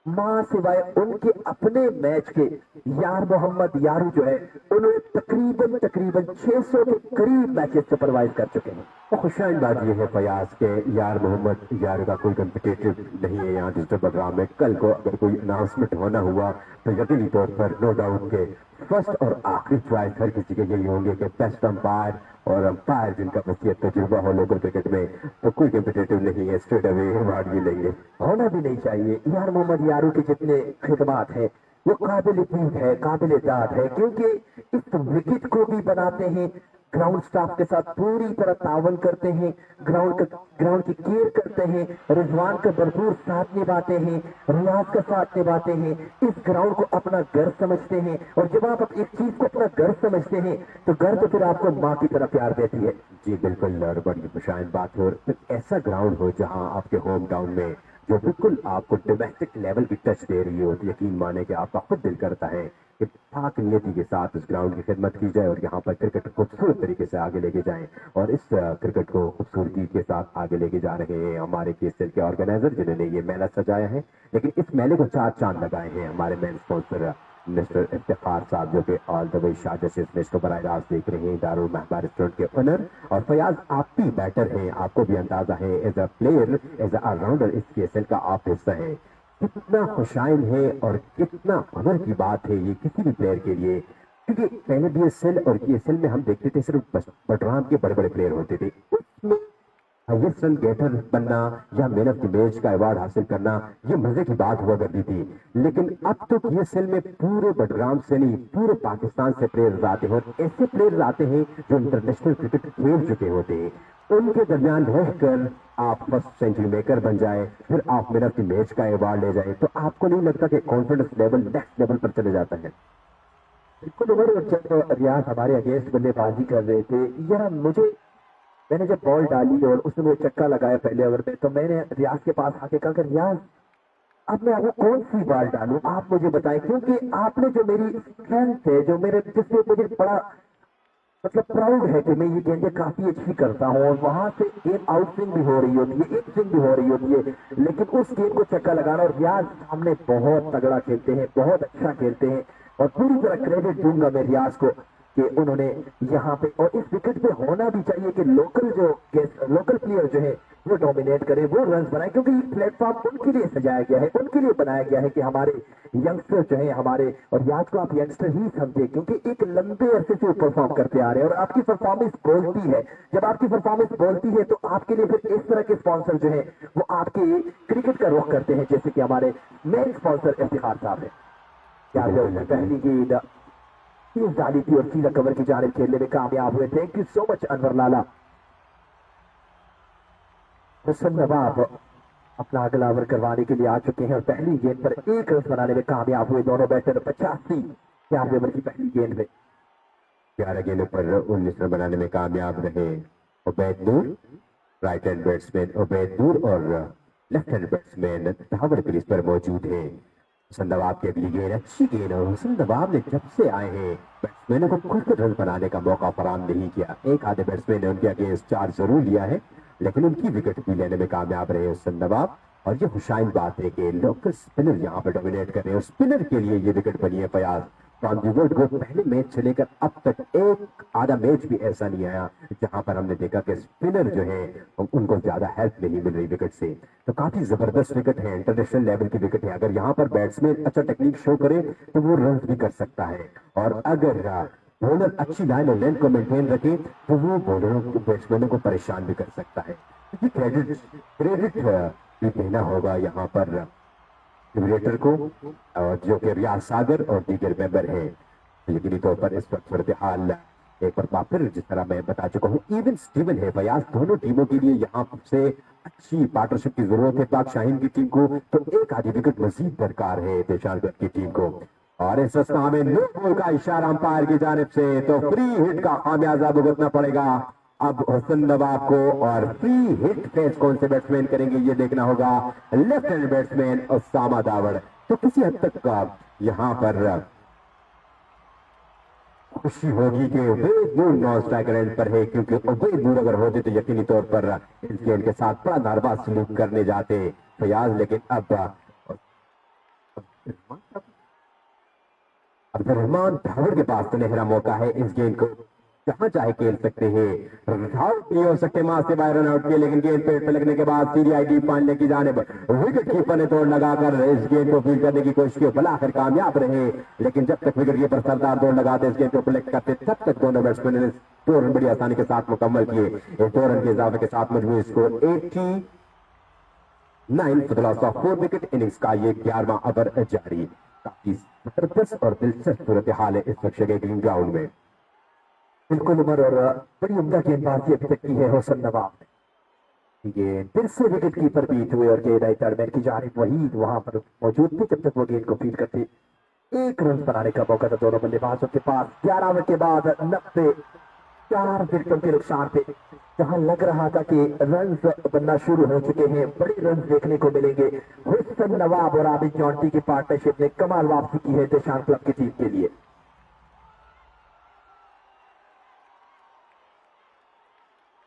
मां सिवाय उनके अपने मैच के यार मोहम्मद यारू जो है उन्होंने तकरीबन 600 के करीब मैचेस सुपरवाइज कर चुके हैं। तो खुशाइन बात यह है फयाज के यार मोहम्मद यार का कोई कम्पिटेटिव नहीं है यहाँ डिजिटल प्रोग्राम में। कल को अगर कोई अनाउंसमेंट होना हुआ तो यकीनी तौर पर नो डाउट के फर्स्ट और आखिरी चॉइस हर किसी के यही होंगे कि बेस्ट अंपायर और अंपायर जिनका वसीयत तजुर्बा हो लोकल क्रिकेट में, तो कोई कम्पिटेटिव नहीं है, स्ट्रेट अवे अवार्ड भी लेंगे। होना भी नहीं चाहिए। यार मोहम्मद यारू के जितने खिदमात है वो काबिल तारीफ है, काबिल दाद है, क्योंकि इस विकेट को भी बनाते हैं, ग्राउंड स्टाफ के साथ पूरी तरह तावन करते हैं, ग्राउंड की केयर करते हैं, रिजवान का भरपूर साथ निभाते हैं, रियाज का साथ निभाते हैं, इस ग्राउंड को अपना घर समझते हैं। और जब आप एक चीज को अपना घर समझते हैं तो घर तो फिर आपको माँ की तरह प्यार देती है। जी बिल्कुल, और बड़ी खुशाइन बात हो, ऐसा ग्राउंड हो जहाँ आपके होम टाउन में जो बिल्कुल आपको डोमेस्टिक लेवल की टच दे रही हो, तो यकीन माने कि आपका खुद दिल करता है कि पाक नियति के साथ इस ग्राउंड की खिदमत की जाए और यहाँ पर क्रिकेट खूबसूरत तरीके से आगे लेके जाएं। और इस क्रिकेट को खूबसूरती के साथ आगे लेके जा रहे हैं हमारे केएसएल के ऑर्गेनाइजर जिन्होंने ये मेला सजाया है। लेकिन इस मेले को 4 चांद लगाए हैं हमारे मेन स्पॉन्सर मिस्टर इफ्तिखार साहब, जो कि ऑल द वे शारजा से इस मैच को बराह रास्त देख रहे हैं, दारुल महबा रेस्टोरेंट के ओनर। और फयाज आप भी बैटर हैं, आपको भी अंदाजा है as a player, as a allrounder इस केएसएल का आप हिस्सा है, कितना खुशाइन है और कितना ऑनर की बात है ये किसी भी प्लेयर के लिए। क्योंकि पहले बीएसएल और केएसएल में हम देखते थे सिर्फ बटराम के बड़े बड़े प्लेयर होते थे, उसमें हाईएस्ट रन गेटर बनना या मैन ऑफ द मैच का अवार्ड हासिल करना ये मजे की बात हुआ करती थी। लेकिन अब तो केएसएल में पूरे बडगाम से नहीं पूरे पाकिस्तान से प्लेयर्स आते हैं और ऐसे प्लेयर्स आते हैं जो इंटरनेशनल क्रिकेट खेल चुके होते हैं। उनके दरमियान रहकर आप फर्स्ट सेंचुरी मेकर बन जाए, फिर आप मैन ऑफ द मैच का अवार्ड ले जाए, तो आपको नहीं लगता कि कॉन्फिडेंस लेवल नेक्स्ट लेवल पर चले जाता है? बिल्कुल उमर, जब रियाज हमारे अगेंस्ट बल्लेबाजी कर रहे थे यार मैंने जब बॉल डाली और उसने मुझे चक्का लगाया पहले ओवर पे, तो मैंने रियाज के पास आके कहा कि रियाज अब मैं आपको कौन सी बॉल डालूं, आप मुझे बताएं, क्योंकि आपने जो मेरी स्ट्रेंथ है, जो मेरे जिससे मुझे बड़ा मतलब प्राउड है कि मैं ये गेंदें काफी अच्छी करता हूँ और वहां से एक आउट स्विंग भी हो रही होती है, एक स्विंग भी हो रही होती है, लेकिन उस गेंद को चक्का लगाना। और रियाज सामने बहुत तगड़ा खेलते हैं, बहुत अच्छा खेलते हैं और पूरी तरह क्रेडिट दूंगा मैं रियाज को कि उन्होंने यहाँ पे और इस विकेट पे होना भी चाहिए कि लोकल प्लेयर जो है वो डोमिनेट करे, वो रन बनाए, क्योंकि ये प्लेटफॉर्म उनके लिए सजाया गया है, उनके लिए बनाया गया है कि हमारे यंगस्टर जो है हमारे, और याद को आप यंगस्टर ही समझे क्योंकि एक लंबे अरसे से परफॉर्म करते आ रहे हैं और आपकी परफॉर्मेंस बोलती है। जब आपकी परफॉर्मेंस बोलती है तो आपके लिए फिर इस तरह के स्पॉन्सर जो है वो आपके क्रिकेट का रुख करते हैं, जैसे कि हमारे मेन स्पॉन्सर इफ्तिखार साहब है। क्या पहली गेंद डाली थी और सीधा कवर की जानिब खेलने में कामयाब हुए। Thank you so much Anwar Lala. Hussain Nawab अपना अगला ओवर करवाने के लिए आ चुके हैं और पहली गेंद पर 1 रन बनाने में कामयाब हुए दोनों बैटर। 85 ओवर की पहली गेंद में 11 गेंदों पर 19 रन बनाने में कामयाब रहे उबैद नूर, राइट हैंड बैट्समैन उबैद नूर और left hand batsman the power crease पर मौजूद है। हुसन नवाब की अगली गेंद अच्छी गेंद और हुसन नवाब ने जब से आए हैं बैट्समैनों को खुद रन बनाने का मौका फराहम नहीं किया। एक आधे बैट्समैन ने उनके अगेंस्ट चार्ज जरूर लिया है लेकिन उनकी विकेट भी लेने में कामयाब रहे हुसन नवाब। और ये हुशाइन बात है कि लोकल स्पिनर यहाँ पर डोमिनेट कर रहे हैं। स्पिनर के लिए ये विकेट बनी है फयाज फ्रॉम द वर्ल्ड को। पहले मैच से लेकर अब तक एक आधा मैच भी ऐसा नहीं आया जहां पर हमने देखा कि स्पिनर जो है उनको ज्यादा हेल्प नहीं मिल रही विकेट से। तो काफी जबरदस्त विकेट है, इंटरनेशनल लेवल की विकेट है। अगर यहाँ पर बैट्समैन अच्छा टेक्निक शो करे तो वो रन भी कर सकता है और अगर बॉलर अच्छी लाइन और लेंथ को मेंटेन रखे तो वो बॉलरों को बैट्समैनों को परेशान भी कर सकता है। क्रेडिट भी देना होगा यहाँ पर लिबरेटर को और जो कि रियाज सागर और दीगर मेंबर हैं। यकीनी तौर पर इस वक्त सूरत हाल एक बार फिर जिस तरह मैं बता चुका हूँ इवन स्टीवन है फयाज। दोनों टीमों के लिए यहाँ से अच्छी पार्टनरशिप की जरूरत है। पाक शाहीन की टीम को तो एक आधी विकेट मजीद दरकार है देशांगत की टीम को। और इस अवस्था में नो बॉल का इशारा अंपायर की जानिब से तो फ्री हिट का खामियाजा भुगतना पड़ेगा अब हुसन नवाब को। और फ्री हिट फेस कौन से बैट्समैन करेंगे ये देखना होगा। Left hand batsman Usama Dawar. तो किसी हद तक का यहाँ पर खुशी होगी कि उबैद नूर नॉन स्ट्राइकर एंड पर है क्योंकि उबैद नूर अगर होते तो यकीनी तौर पर इस गेंद के साथ बड़ा नारवा सलूक करने जाते फयाज। लेकिन अब अब्दुर्रहमान दावड़ के पास सुनहरा मौका है इस गेंद को जहां चाहे खेल सकते हैं। आउट नहीं हो सकते मां से बाहर रन आउट किए लेकिन गेंद पेट पे लगने के बाद सीडीआईडी पांडे की जानिब विकेट कीपर ने तोड़ लगाकर इस गेंद को फील्ड करने की कोशिश की भला आखिर कामयाब रहे। लेकिन जब तक विकेट कीपर सरदार तोड़ लगाते इस गेंद को कलेक्ट करते तब तक दोनों बैट्समैन ने 2 रन बड़ी आसानी के साथ मुकम्मल किए। इस 2 रन के इजाफे के साथ मजमूई score 89 for the loss of 4 wicket. Innings का ये 11वां ओवर जारी। काफी जबरदस्त और दिलचस्प सूरत हाल है इस वक्त ग्रीन ग्राउंड में। बिल्कुल उमर और बड़ी उम्दा गेंदबाजी अभी तक की है हुसन नवाब ने। गेंद फिर से विकेट कीपर बीट हुए और गेंद आई थर्ड मैन की जानिब। वहीद वहां पर मौजूद थे जब तक वो गेंद को फील्ड करते। 1 रन बनाने का मौका था दोनों बल्लेबाजों के पास। 11 ओवर के बाद 4 विकेटों के नुकसान पे जहां लग रहा था कि रन बनना शुरू हो चुके हैं, बड़े रन देखने को मिलेंगे। हुसन नवाब और आबिद जॉन्टी की पार्टनरशिप ने कमाल वापसी की है देशान क्लब की टीम के लिए।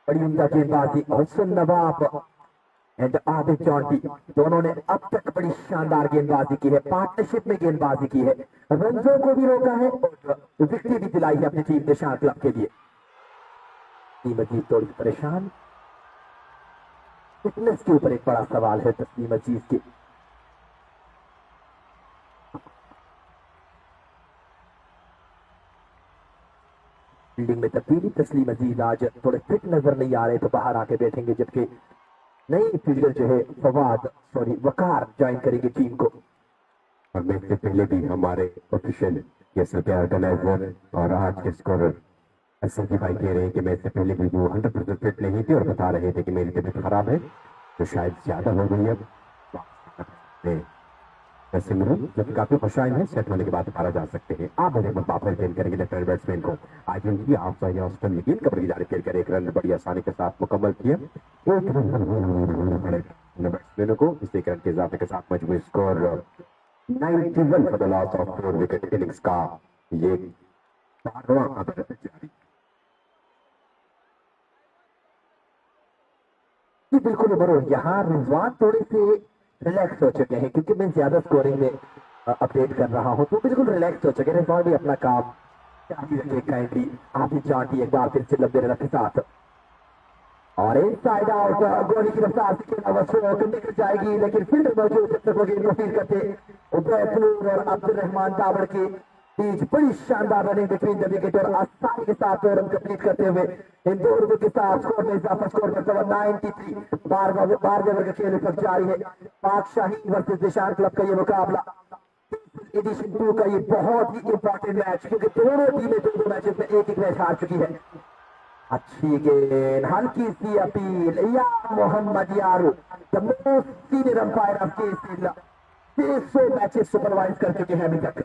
बड़ी उम्दा गेंदबाजी हुसन नवाब एंड आबिद जॉन्टी दोनों ने अब तक बड़ी शानदार गेंदबाजी की है, पार्टनरशिप में गेंदबाजी की है, रनों को भी रोका है और विकेट भी दिलाई है अपनी टीम देशान क्लब के लिए। तस्लीम अजीज थोड़ी परेशान, फिटनेस के ऊपर एक बड़ा सवाल है तस्लीम अजीज की। फील्डिंग में तब्दीली, तस्लीम अजीज आज थोड़े फिट नजर नहीं आ रहे तो बाहर आके बैठेंगे जबकि नई फील्डर जो है वकार ज्वाइन करेंगे टीम को। और मैच से पहले भी हमारे ऑफिशियल ऑर्गेनाइजर और आज के स्कोरर एसएलपी भाई कह रहे हैं कि मैच से पहले भी वो 100% फिट नहीं थे और बता रहे थे कि मेरी तबीयत खराब है तो शायद ज्यादा हो गई अब वैसे जब काफी खुशाइन है सेट होने के बाद दोबारा जा सकते हैं। आप मुझे वापस गेंद करेंगे लेफ्ट हैंड बैट्समैन को आई थिंक आप ऑस्ट्रेलिया गेंद कवर की जानिब खेल कर 1 रन बड़ी आसानी के साथ मुकम्मल किया। 1 रन बैट्समैनों को इस 1 रन के इजाफे के साथ मजबूत score 91 for the loss of 4 wicket. Innings का ये 12वां ओवर जारी। बिल्कुल उमर, यहाँ रिजवान थोड़े से रिलैक्स हो चुके हैं क्योंकि मैं ज्यादा स्कोरिंग में अपडेट कर रहा हूं तो बिल्कुल रिलैक्स हो चुके हैं। रिजवान भी अपना काम जारी रखे काइंडली। आबिद जॉन्टी एक बार फिर से लंबे रन के साथ और इनसाइड आउट गोली की रफ्तार से खेला स्ट्रोक निकल जाएगी लेकिन फील्डर मौजूद जब तक वो गेंद को फील्ड करते उबैद नूर और अब्दुर्रहमान दावड़ के बीच बड़ी शानदार रनिंग बिटवीन द विकेट और आसानी के साथ 2 रन कंप्लीट करते हुए इन 2 रनों के साथ स्कोर में इजाफा स्कोर करता हुआ 93। 12वें ओवर का खेल इस वक्त जारी है। पाक शाहीन वर्सेस देशान क्लब का ये मुकाबला एडिशन 2 का ये बहुत ही इंपॉर्टेंट मैच क्योंकि दोनों टीमें 2 मैचेस में 1 मैच हार चुकी है। अच्छी गेंद, हल्की सी अपील या मोहम्मद यारू the most senior umpire of case 600 matches supervise कर चुके हैं अभी तक।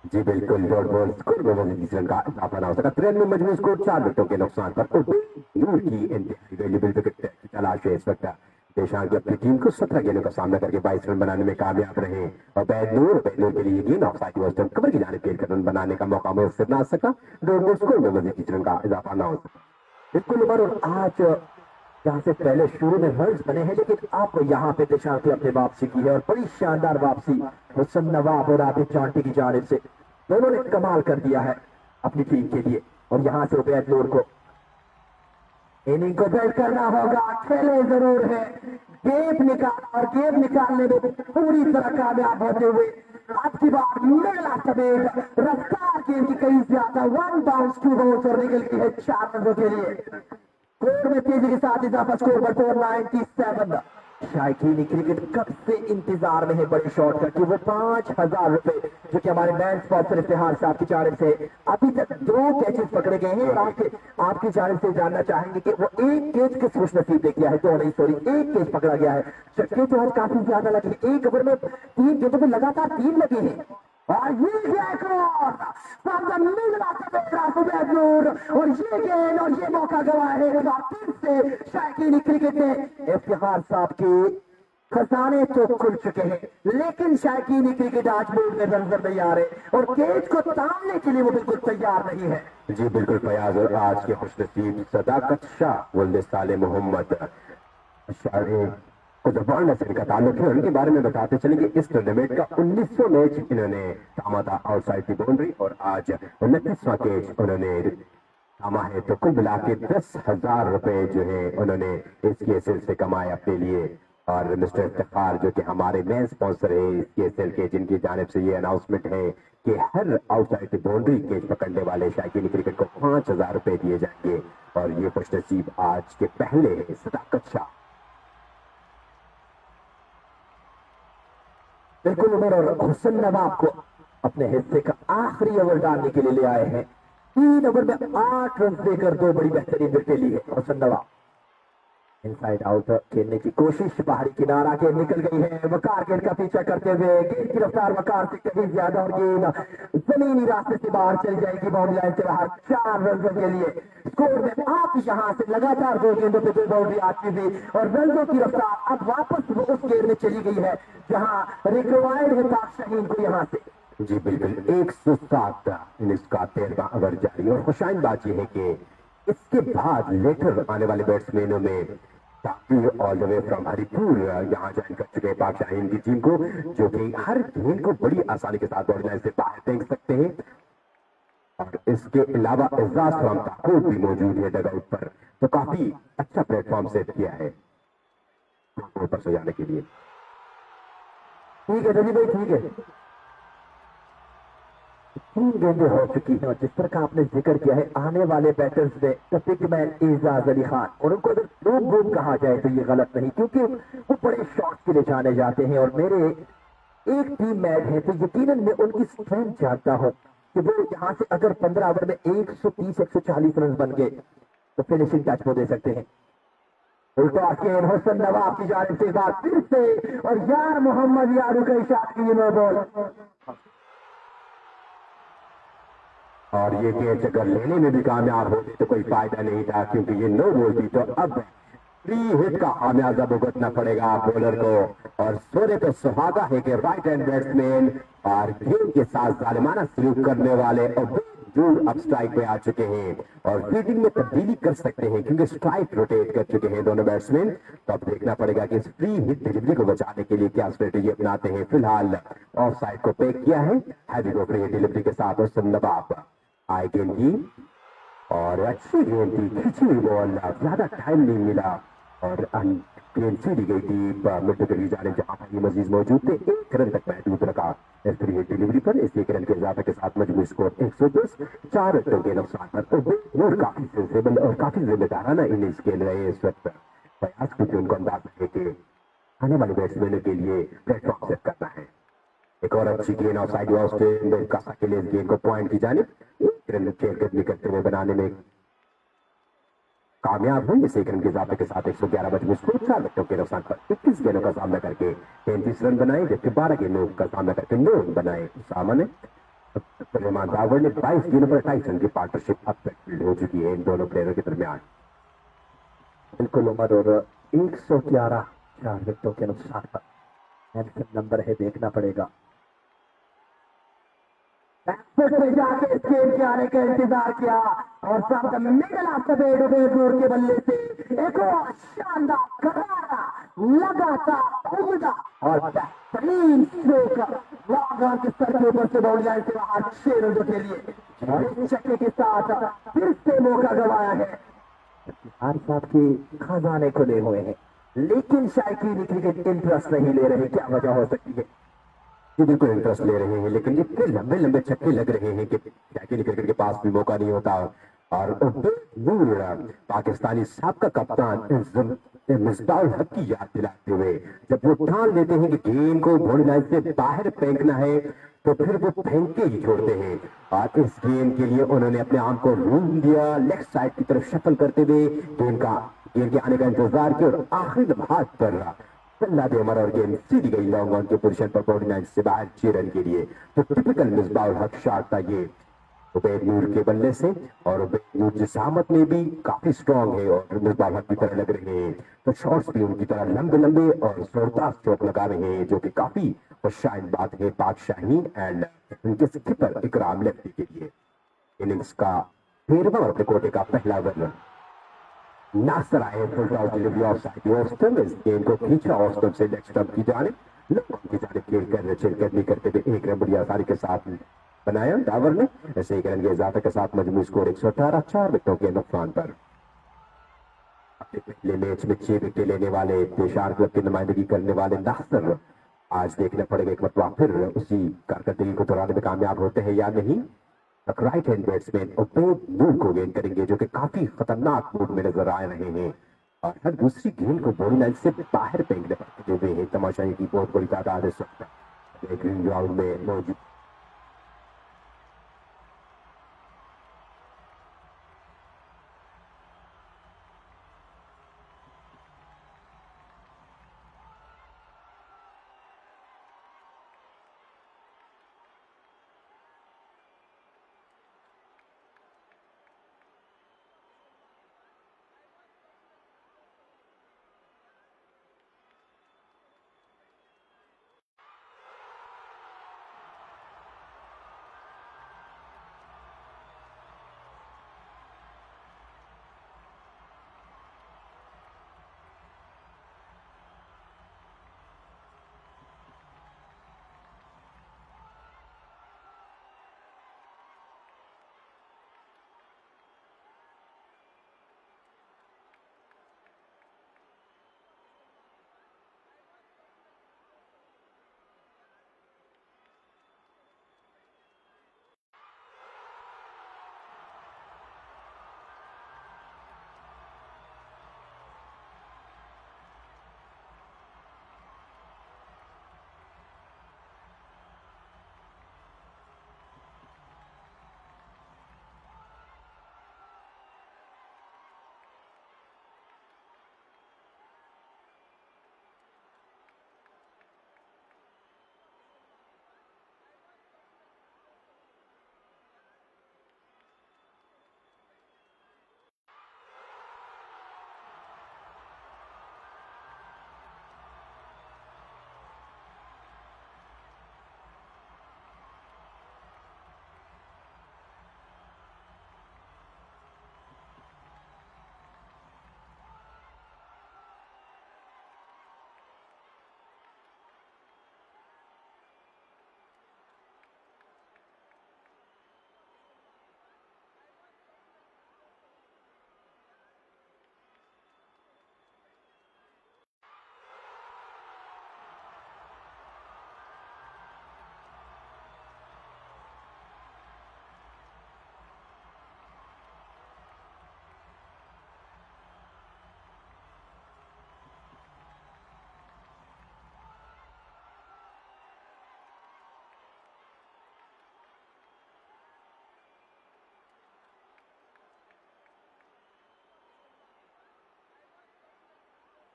जी बिल्कुल, डॉट बॉल स्कोर में 20 रन का इजाफा ना हो सका। 93 मजबूत स्कोर 4 विकेटों के नुकसान पर नूर की इंतहाई वैल्यूएबल विकेट की तलाश है इस वक्त पेशान की अपनी टीम को 17 गेंदों का सामना करके 22 रन बनाने में कामयाब रहे और बैदनूर के लिए गेंद ऑफसाइड वाज डन कवर की जाने खेल कर रन बनाने का मौका मुयस्सर ना सका। दो स्कोर में मजीद 3 रन का इजाफा ना हो सका। बिल्कुल उमर, और आज जहां से पहले शुरू में रन बने हैं, लेकिन अब यहाँ पे पेशान ने अपने वापसी की है और बड़ी शानदार वापसी हुसैन नवाब और आबिद चौंटी की जानिब से। दोनों ने कमाल कर दिया है अपनी टीम के लिए। और यहाँ से बैदनूर को इनिंग को बैट करना होगा, खेले जरूर है, गेप निकाला और गेप निकालने में पूरी तरह कामयाब होते हुए अब की बार मेला समेत रफ्तार गेम की कई ज्यादा 1 बाउंस 2 बाउंस और निकल गई है 4 रनों के लिए। स्कोर में तेजी के साथ इजाफा, स्कोर पर 497। शायकीनी क्रिकेट कब से इंतजार में है बड़े शॉट का कि वो 5000 रुपए जो कि हमारे मैन स्पॉन्सर इफ्तिखार साहब की जानिब से अभी तक 2 कैचेस पकड़े गए हैं और आपकी जानिब से जानना चाहेंगे कि वो एक कैच किस खुशनसीब ने किया है। तो नहीं, सॉरी, एक कैच पकड़ा गया है। छक्के तो आज काफी ज्यादा लगे, एक ओवर में 3 गेंदों में लगातार 3 लगे हैं। और ये बैदनूर और ये गेंद और ये मौका गवा है फिर से शायकीनी क्रिकेट ने इफ्तिखार साहब की खजाने तो खुल चुके हैं, लेकिन शायकीनी क्रिकेट आज मूड में नजर नहीं आ रहे और केज को तामने के लिए वो बिल्कुल तैयार नहीं है। जी बिल्कुल फयाज, और आज के खुशनसीब सदाकत शाह वल्द साले मोहम्मद जबान से इनका ताल्लुक है। उनके बारे में बताते चलेंगे इस टूर्नामेंट का 1900 मैच इन्होंने थामा था आउटसाइड दी बाउंड्री और आज 29वां कैच उन्होंने थामा है। तो कुल मिला के 10,000 रुपए जो है उन्होंने इस केएसएल से कमाए अपने लिए। और मिस्टर इफ्तिखार जो कि हमारे मेन स्पॉन्सर है इस केएसएल के, जिनकी जानिब से ये अनाउंसमेंट है कि हर आउटसाइड दी बाउंड्री कैच पकड़ने वाले शायकीनी क्रिकेट को 5,000 रुपए दिए जाएंगे। और ये खुशनसीब आज के पहले है सदाकत शाह। बिल्कुल उमर, और हुसैन नवाब को अपने हिस्से का आखिरी ओवर डालने के लिए ले आए हैं। 3 ओवर में 8 रन देकर 2 बड़ी बेहतरीन विकेट ली है हुसैन नवाब। इनसाइड आउट खेलने की कोशिश, बाहरी किनारा के निकल गई है। वकार गेंद का पीछा करते हुए गेंद की रफ्तार वकार से कहीं ज्यादा और गेंद जमीनी रास्ते से बाहर चली जाएगी बाउंड्री लाइन से बाहर 4 रन के लिए। स्कोर में आप यहाँ से लगातार 2 गेंदों पे 2 बाउंड्री आती थी और रनों की रफ्तार अब वापस वो उस गेंद में चली गई है जहाँ रिक्वायर्ड है ताक शाहीन को यहाँ से। जी बिल्कुल, 107 इनिंग्स का 13वां ओवर जारी। और खुशाइन बात यह है कि इसके बाद लेटर आने वाले बैट्समैनों में all the way from Haripur यहाँ ज्वाइन कर चुके हैं पाक शाहीन की टीम को, जो कि हर गेंद को बड़ी आसानी के साथ बाउंड्री लाइन से बाहर फेंक सकते हैं। और इसके अलावा एजाज फ्रॉम ताकूर भी मौजूद है डगआउट पर, तो काफी अच्छा प्लेटफॉर्म सेट किया है ऊपर से जाने के लिए। ठीक है रवि भाई, ठीक है। 3 गेंदें हो चुकी हैं और जिस तरह का आपने जिक्र किया है आने वाले बैटर्स में the big man Ejaz Ali Khan, और उनको अगर लोग बूम कहा जाए तो ये गलत नहीं, क्योंकि वो बड़े शॉट्स के लिए जाने जाते हैं। और मेरे एक टीम मैच है तो यकीनन मैं उनकी स्ट्रेंथ जानता हूं कि वो यहाँ से अगर 15 ओवर में 130-140 रन बन गए तो फिनिशिंग टच वो दे सकते हैं। उल्टा गेंद हुसैन नवाब की जानिब से बात फिर से और यार मोहम्मद यारू का इशारा की नो बॉल। और ये कैच अगर लेने में भी कामयाब होते तो कोई फायदा नहीं था, क्योंकि ये नो बॉल थी। तो अब फ्री हिट का खामियाजा भुगतना पड़ेगा बॉलर को। और सोने पे सुहागा है कि राइट हैंड बैट्समैन और गेंद के साथ जालिमाना सलूक करने वाले और दूर अब स्ट्राइक पे आ चुके हैं और फील्डिंग में तब्दीली कर सकते हैं, क्योंकि स्ट्राइक रोटेट कर चुके हैं दोनों बैट्समैन। तो अब देखना पड़ेगा कि इस फ्री हिट डिलीवरी को बचाने के लिए क्या स्ट्रेटेजी अपनाते हैं। फिलहाल ऑफ साइड को पैक किया है हैवी को फ्री हिट डिलीवरी के साथ हुसैन नवाब आए गेंद की और अच्छी गेंद थी, खिंची हुई बॉल, ज्यादा टाइम नहीं मिला और गेंद सीधी गई थी मिड की जानिब जहां पर ये मजीज मौजूद थे। 1 रन तक महदूद रखा फ्री हिट डिलीवरी पर। इस 1 रन के इजाफे के साथ मजमूई स्कोर 110, 4 रनों के नुकसान पर और काफी सेंसेबल और काफी जिम्मेदाराना इनिंग्स खेल रहे हैं इस वक्त प्रयास, क्योंकि उनको अंदाजा है कि आने वाले बैट्समैनों के लिए प्लेटफॉर्म सेट करना है। एक और अच्छी गेंद ऑफ साइड ऑस्ट्रेलियन कासा के लिए गेंद को पॉइंट की जानिब 1 रन खेल करते हुए बनाने में कामयाब हुई। इस 1 रन के इजाफे के साथ 111 मजमूई स्कोर, 4 विकेटों के नुकसान पर 21 गेंदों का सामना करके 33 रन बनाए, जबकि 12 गेंदों का सामना करके 9 रन बनाए। सामने रहमान दावर ने 22 गेंदों पर 28 रन की पार्टनरशिप अब तक बिल्ड हो चुकी है इन दोनों प्लेयरों के दरमियान। बिल्कुल उमर, और 111 4 विकेटों के नुकसान पर नेल्सन नंबर है, देखना पड़ेगा। बैकफुट से जाके इस गेम के आने का इंतजार किया और साथ मिडल ऑफ द बेड के बल्ले से एक और शानदार करारा लगातार उमदा और बेहतरीन स्ट्रोक लॉन्ग ऑन के सर के ऊपर से बाउंड्री लाइन से बाहर 6 रनों के लिए और इस छक्के के साथ फिर से मौका गंवाया है। हर साथ के खजाने खुले हुए हैं, लेकिन शायकीन क्रिकेट इंटरेस्ट नहीं ले रहे। क्या वजह हो सकती है? ये बिल्कुल इंटरेस्ट ले रहे हैं, लेकिन ये इतने लंबे लंबे छक्के लग रहे हैं कि शौकीन क्रिकेट के पास भी मौका नहीं होता। और नूर पाकिस्तानी साबका कप्तान मिसबाउल हक की याद दिलाते हुए जब वो ठान लेते हैं कि गेम को बाउंड्री लाइन से बाहर फेंकना है तो फिर वो फेंक के ही छोड़ते हैं। और इस गेम के लिए उन्होंने अपने आर्म को रूम दिया, लेग साइड की तरफ शफल करते हुए गेम के आने का इंतजार किया और आखिरी लम्हात पर सल्ला दे अमर और गेम सीधी गई लॉन्ग ऑन की पोजीशन पर बाउंड्री लाइन से बाहर 6 रन के लिए। तो टिपिकल मिसबाउल हक शॉट था ये उबैद नूर के बल्ले से, और उबैद नूर जिसामत में भी काफी स्ट्रांग है और मिसबाउल हक की तरह लग रहे हैं। तो शॉट्स भी उनकी तरह लंबे लंबे और जोरदार स्ट्रोक लगा रहे हैं, जो कि काफी खुशशाइन बात है पाक शाहीन एंड उनके स्किपर इकराम लेफ्टी के लिए। इनिंग्स का 13वां और अपने कोटे का पहला रन नासर आए full out delivery off side Austin. इस गेम को खींचा ऑस्टन से लेग स्टंप की जानिब, लंबी की जानिब खेलकर चिलकदमी करते हुए 1 रन बड़ी आसानी के साथ बनाया डावर ने। ऐसे 1 रन के इजाफे के साथ मजमू स्कोर 118, 4 विकेटों के नुकसान पर। अपने पहले मैच में 6 विकेट लेने वाले पेशावर क्लब की नुमाइंदगी करने वाले नासर आज देखना पड़ेगा एक मरतबा फिर उसी कारकर्दगी को दोहराने में कामयाब होते हैं या नहीं। राइट हैंड बैट्समैन उबैद नूर को गेंद करेंगे, जो कि काफी खतरनाक मूड में नजर आ रहे हैं और हर दूसरी गेंद को बाउंड्री लाइन से बाहर फेंकने पड़ते हुए हैं। तमाशाई की बहुत बड़ी तादाद इस वक्त ग्रीन ग्राउंड में मौजूद।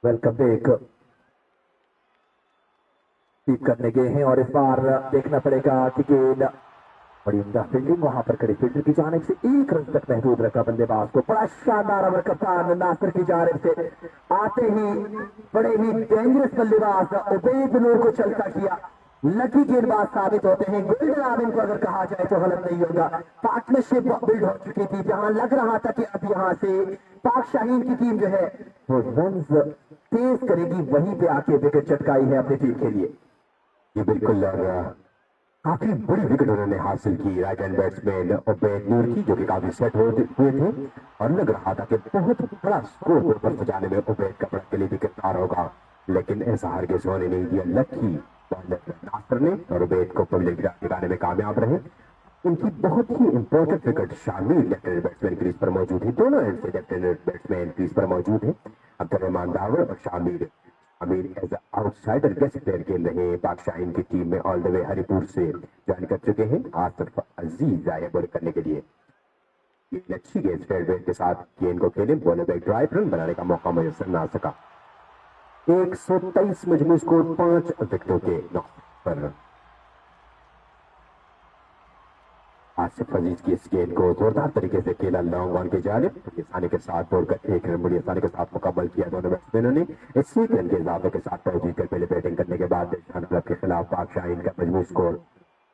वेलकम बैक स्वीप करने गए हैं और इस बार देखना पड़ेगा कि गेंद बड़ी उम्दा फील्डिंग वहां पर खड़ी फील्डर की जानिब से 1 रन तक महदूद रखा बल्लेबाज को। बड़ा शानदार ओवर कप्तान नासिर की जानिब से आते ही बड़े ही डेंजरस बल्लेबाज उबैद नूर को चलता किया। लकी गेंदबाज साबित होते हैं, गोल्डन आर्म इनको अगर कहा जाए तो गलत नहीं होगा। पार्टनरशिप बिल्ड हो चुकी थी, जहां लग रहा था कि अब यहां से पाक शाहीन की टीम जो है वो रन तेज करेगी, वहीं पे आके विकेट चटकाई है अपनी टीम के लिए। ये बिल्कुल काफी बड़ी विकेट उन्होंने हासिल की राइट हैंड बैट्समैन उबैद नूर की, जो कि काफी सेट हुए थे और लग रहा था कि बहुत बड़ा स्कोर पर सजाने में उबैद का बड़ा किली भी किरदार होगा, लेकिन ऐसा हरगिज़ होने नहीं दिया। लकी बॉलर नासिर ने और उबैद को पल्ले गिराने में कामयाब रहे। उनकी बहुत ही इंपॉर्टेंट विकेट शामिल लेफ्ट हैंड बैट्समैन क्रीज पर मौजूद है, दोनों एंड से लेफ्ट हैंड बैट्समैन क्रीज पर मौजूद है। अब्दुर्रहमान दावर और शामिल एज आउटसाइडर गेस्ट प्लेयर खेल रहे हैं। पाक शाहीन की टीम में ऑल द वे हरिपुर से ज्वाइन कर चुके हैं आसिफ अजीज आए बॉल करने के लिए। अच्छी गेंद फेयरवेट के साथ गेंद को खेले, बॉलर बैक ड्राइव रन बनाने का मौका मुयसर ना सका। 123 मजमू स्कोर 5 विकेटों के नुकसान पर। आसिफ अजीज की इस गेंद को जोरदार तरीके से खेला लॉन्ग ऑन की जानिब, बड़ी आसानी के साथ बोलकर 1 रन बड़ी आसानी के साथ मुकम्मल किया दोनों बैट्समैनों ने। इस 1 रन के इजाफे के साथ टॉस जीतकर पहले बैटिंग करने के बाद दिलशान अरब के खिलाफ पाक शाहीन का मजमू स्कोर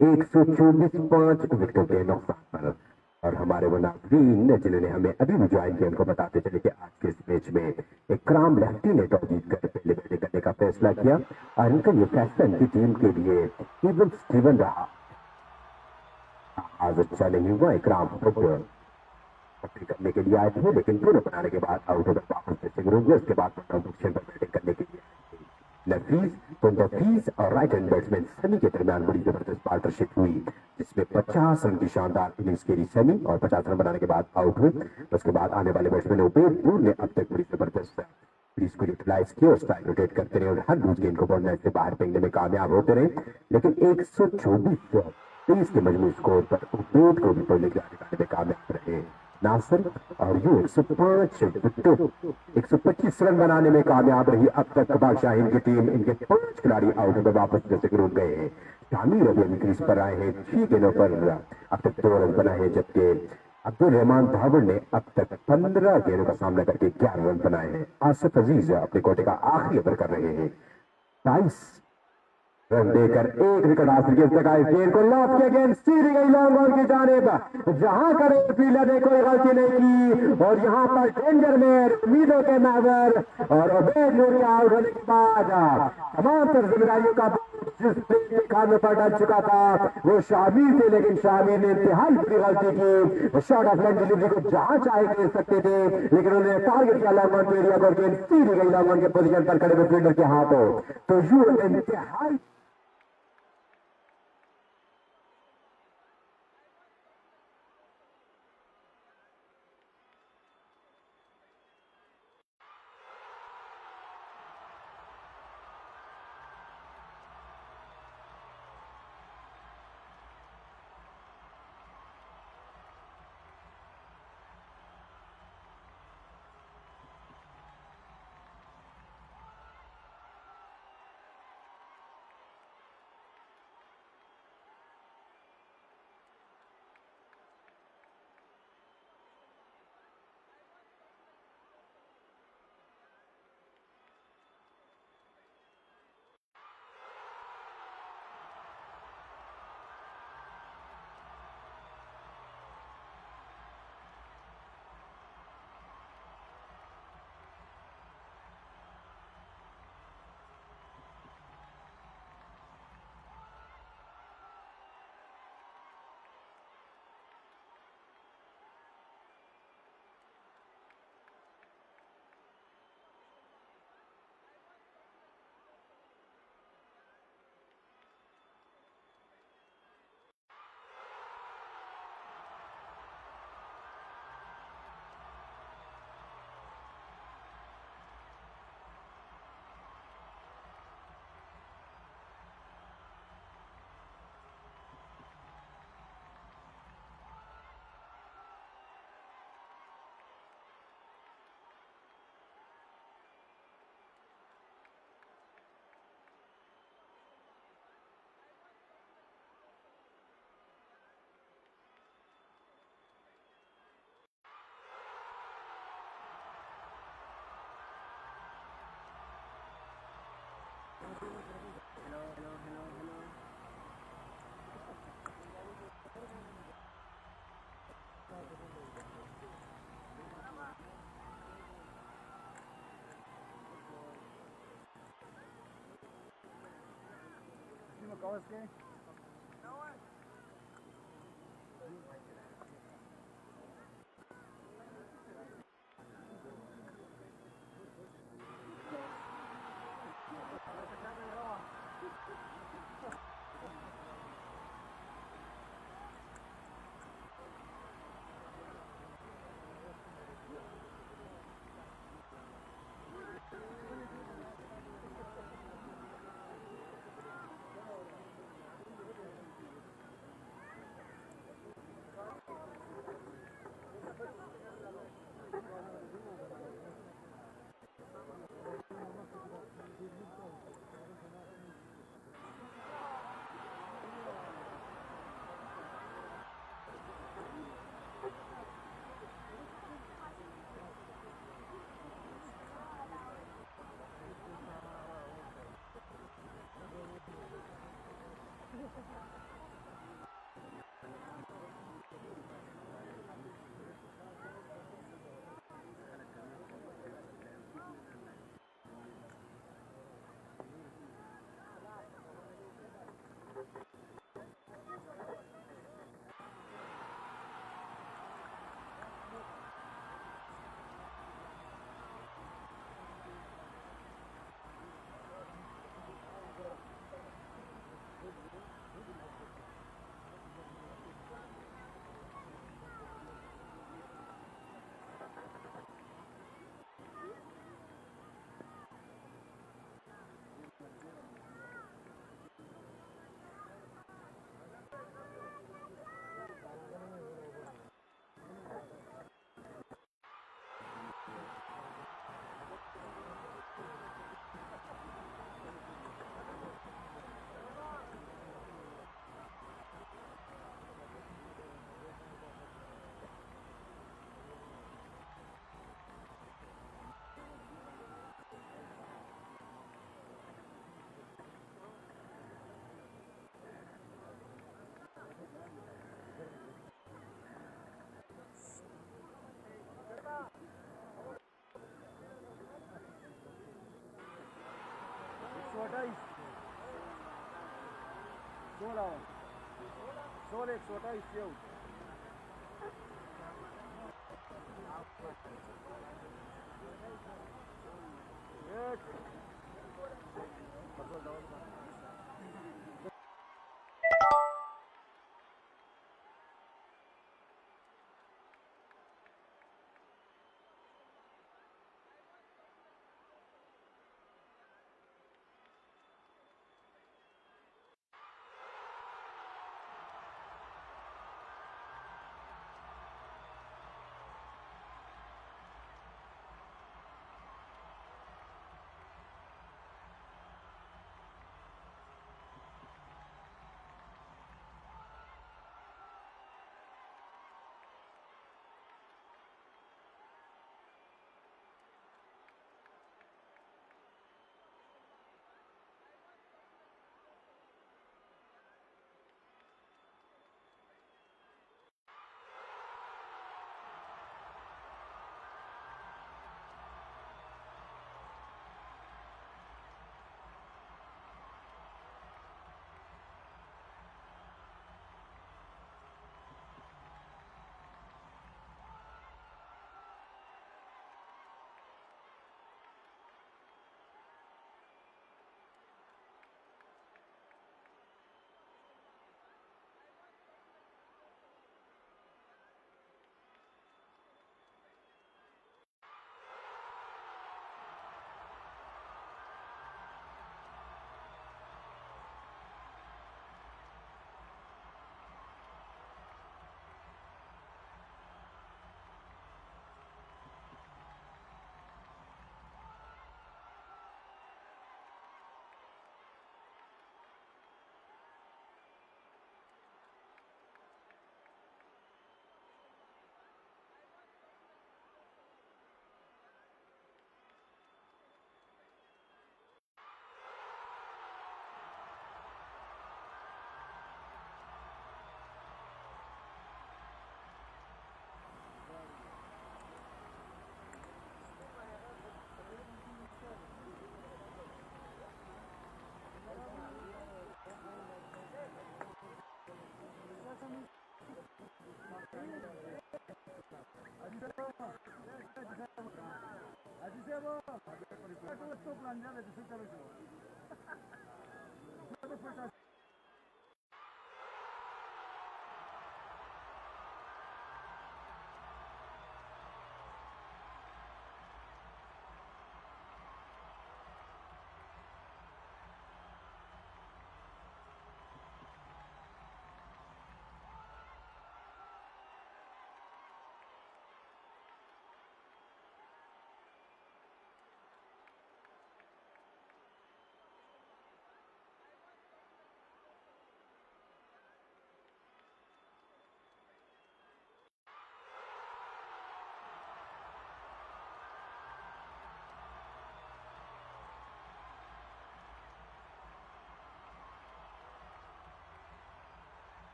124 5 विकेटों के नुकसान पर। और हमारे वो नाज़रीन जिन्होंने हमें अभी भी ज्वाइन किया, उनको बताते चले कि आज के इस मैच में इकराम लहटी ने टॉस जीतकर पहले बैटिंग करने का फैसला किया और इनका ये फैसला इनकी टीम के लिए इवेंट ड्रिवन रहा। आज अच्छा नहीं हुआ, इकराम पट्टी करने के लिए आए थे, लेकिन पूरे बनाने के बाद आउट होकर वापस बैटिंग रूम गए। उसके बाद पोजीशन पर बैटिंग करने के लिए नफीस और राइट हैंड बैट्समैन सनी के दरमियान बड़ी जबरदस्त पार्टनरशिप हुई, जिसमें 50 रन की शानदार इनिंग्स खेली सनी और 50 रन बनाने के बाद आउट हुए। उसके बाद आने वाले बैट्समैन उबैद नूर ने अब तक बड़ी जबरदस्त क्रीज को यूटिलाइज किया और स्ट्राइक रोटेट करते रहे और हर दूसरे गेंद को बॉल से बाहर फेंकने में कामयाब होते रहे, लेकिन 124 के मजमू स्कोर पर उबैद को भी पहले गिराने में कामयाब रहे नासिर और यूं 125 रन बनाने में कामयाब रही। अब तक पाक शाहीन की टीम इनके 5 खिलाड़ी आउट होकर वापस जैसे ग्रुप गए हैं। शामिर अभी क्रीज पर आए हैं, 6 गेंदों पर अब तक 2 रन बनाए हैं, जबकि अब्दुर्रहमान दावर ने अब तक 15 गेंदों का सामना करके 11 रन बनाए हैं। आसिफ अजीज अपने कोटे का आखिरी ओवर कर रहे हैं, 22 रन देकर 1 विकेट हासिल किया। इस गेंद को लॉफ के गेंद सीधी गई लॉन्ग ऑन की जानिब, जहां करे फील्डर ने कोई गलती नहीं की और यहां पर डेंजर में उम्मीदों के महवर और उबैद नूर के आउट होने के बाद तमाम तर जिम्मेदारियों का जिस प्लेयर के खाने पर डल चुका था वो शामिर थे, लेकिन शामिर ने इंतहाई बड़ी गलती की। शॉर्ट ऑफ लाइन डिलीवरी को जहां चाहे खेल सकते थे, लेकिन उन्होंने टारगेट किया लॉन्ग ऑन के एरिया को, गेंद सीधी गई लॉन्ग ऑन के पोजीशन पर खड़े हुए फील्डर के हाथों। तो यू इंतहाई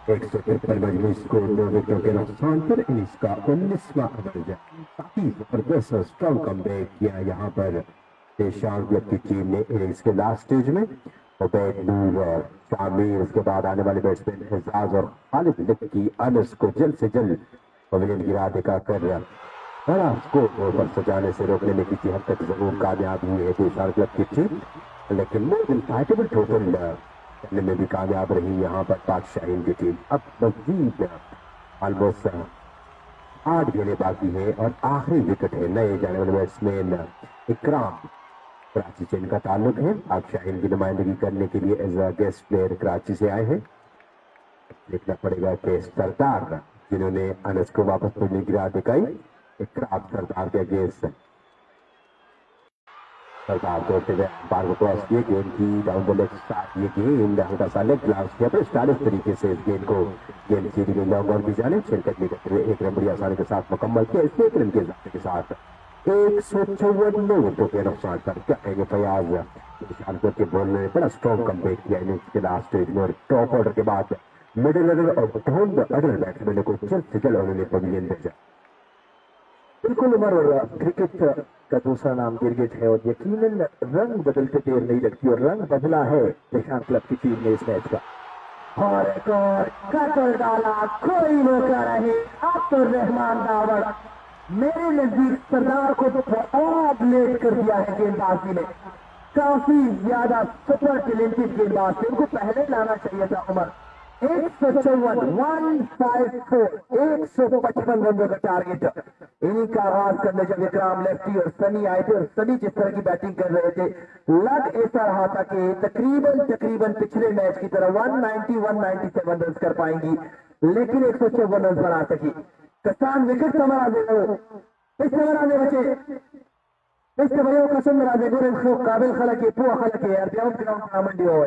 153 मजबूत स्कोर 9 विकेटों के नुकसान पर इनिंग्स का 19वां ओवर जारी। काफी जबरदस्त स्ट्रॉन्ग कमबैक किया यहाँ पर देशांग क्लब की टीम ने इनिंग्स के लास्ट स्टेज में। उबैद नूर और शामिर, उसके बाद आने वाले बैट्समैन एजाज और खालिद लक्की अनस को जल्द से जल्द पवेलियन गिरा दिखाकर बड़ा स्कोर पर सजाने से रोकने में किसी हद तक जरूर कामयाब हुई है देशांग क्लब की टीम, लेकिन मोर देन फाइटेबल टोटल करने में भी कामयाब रही यहाँ पर पाक शाहीन की टीम। अब मजीद ऑलमोस्ट 8 गेंदें बाकी है और आखिरी विकेट है नए जाने वाले बैट्समैन इकराम कराची से इनका ताल्लुक है। पाक शाहीन की नुमाइंदगी करने के लिए as a guest player Karachi से आए हैं। देखना पड़ेगा कि सरदार जिन्होंने अनस को वापस पढ़ने की राह दिखाई, इकराम सरदार के अगेंस्ट सरदार तोड़ते हुए बार को क्रॉस किए, गेंद की डाउन द लेग स्टार्ट, ये गेंद हल्का सा लेग ग्लांस किया पर स्टाइलिश तरीके से इस गेंद को गेंद सीधी गई लॉन्ग ऑन की जाने शिरकत में करते हुए 1 रन बड़ी आसानी के साथ मुकम्मल किया। इस 1 रन के इजाफे के साथ 154 विकेटों के नुकसान पर क्या कहेंगे फयाज निशानपुर के बॉलर ने बड़ा स्ट्रॉन्ग कमबैक किया इनिंग्स के लास्ट स्टेज में और टॉप ऑर्डर के बाद मिडिल ऑर्डर और डाउन द ऑर्डर बैट्समैन को जल्द से जल्द उन्होंने पवेलियन भेजा। बिल्कुल उमर, और क्रिकेट का दूसरा नाम गिरगिट है और यकीनन रंग बदलते देर नहीं लगती और रंग बदला है देशांग क्लब की टीम ने इस मैच का। और एक और कतर डाला, कोई मौका नहीं। अब तो रहमान दावड़ मेरे नजदीक सरदार को तो बहुत लेट कर दिया है गेंदबाजी में। काफी ज्यादा सुपर टैलेंटेड गेंदबाज थे, उनको पहले लाना चाहिए था उमर। 154 155 रनों का टारगेट। इन्हीं का आगाज करने जब विक्रम लेफ्टी और सनी आए थे और सनी जिस तरह की बैटिंग कर रहे थे, लग ऐसा रहा था कि तकरीबन पिछले मैच की तरह 197 रन कर पाएंगी, लेकिन 154 रन बना सकी। कसान विकेट समरा दे इस समरा दे बचे इस बड़े कसम मरा दे गोरे काबिल खलक है पूरा खलक है यार ग्राउंड ग्राउंड मंडी हो।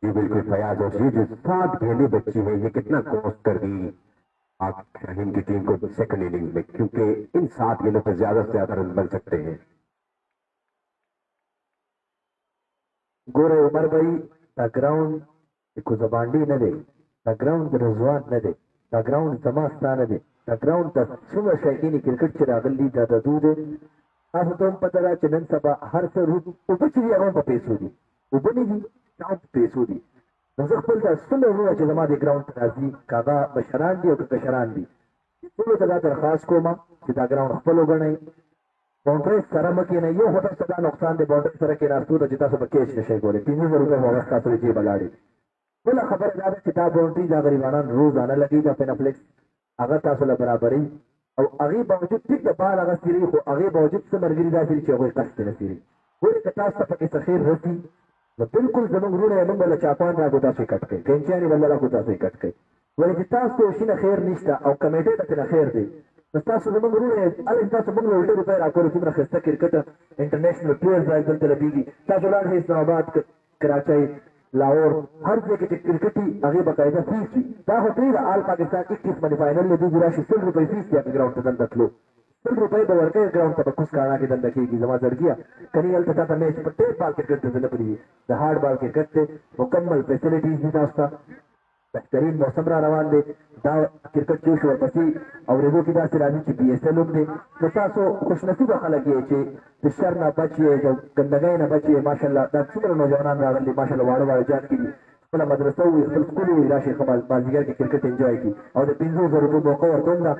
जी बिल्कुल फयाज, और ये जो 7 गेंदें बची है ये कितना कॉस्ट कर दी पाक शाहीन की टीम को सेकंड इनिंग में, क्योंकि इन 7 गेंदों पर ज्यादा से ज्यादा रन बन सकते हैं। गोरे उमर भाई द ग्राउंड को जबांडी न दे, द ग्राउंड रजवान न दे, द ग्राउंड समास्ता न दे, द ग्राउंड द सुबह शैकीनी क्रिकेट चरा गली द दूध। अब तुम पता चलन सबा हर से रूप उपचरी अगों पर पेश होगी उबनी भी टाउन पेश होगी नजर द सुबह हुआ जमा दे ग्राउंड तराजी कागा बशरान दी और कशरान दी सुबह तदा दरखास्त को मां कि द ग्राउंड फॉलो गणे बाउंड्री सरम के नहीं यो होता सदा नुकसान दे बाउंड्री सर के रास्तों तो जिता सब केस नशे गोले 300 रुपए व्यवस्था तो जी बगाड़ी बोला खबर ज्यादा किताब बाउंड्री जा गरीबाना रोज आने लगी जा पेनाफ्लेक्स अगर तासला बराबर ही और आगे बावजूद ठीक के बाद अगर सीरी को आगे बावजूद से मरगिरी दा सीरी चोगो कष्ट न सीरी पूरी कटास तक के सखीर रहती तो बिल्कुल जमंग रूने मंग वाला चापान रा गोता से कट के केंचियानी वाला गोता से कट के वले किताब तो शिना खैर निष्ठा और कमेटी तक न खैर दे नस्तास जमंग रूने अल इंता से मंग उल्टे रुपए राको रुपए खस्ता क्रिकेट इंटरनेशनल टूर जायदल तलबीगी ताजुलान है इस्लामाबाद कराची लाहौर हर जगह के क्रिकेट ही आगे बकायदा फीस थी दाखिल आल पाकिस्तान 21 मनी फाइनल में 2 रुपए फीस दिया ग्राउंड के दंड लो 100 रुपए बवर के ग्राउंड तक कुछ काना के दंड की जमा जड़ गया कनियल तथा मैच पर टेप बाल क्रिकेट से पड़ी द हार्ड बॉल क्रिकेट से मुकम्मल फैसिलिटीज दी था बेहतरीन मौसम रवान दे दा क्रिकेट जोश और पसी और रेगो की दास राजी की बीएसएल लोग ने तो खुशनसीब खलक ये चे बिशर ना बचिए जो गंदगाई ना बचिए माशाल्लाह दा सुपर नौजवान रागली माशाल्लाह वाड़ जात की पहला मदरसा हुई स्कूल हुई राशि कमाल बाजीगर की क्रिकेट एंजॉय की और 300 रुपए मौका और तुम ना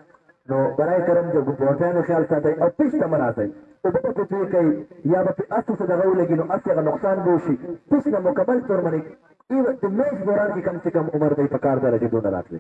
नो बराए करम जो पहुंचाने का ख्याल साथ है और पिच तमन आते तो बता कुछ कई या बस असु से दगाऊ लेकिन असु का नुकसान दोषी पिच ना मुकम्मल तौर पर इवन मैच दौरान की कम से कम उम्र गई पकार दर्जे दोनों रात में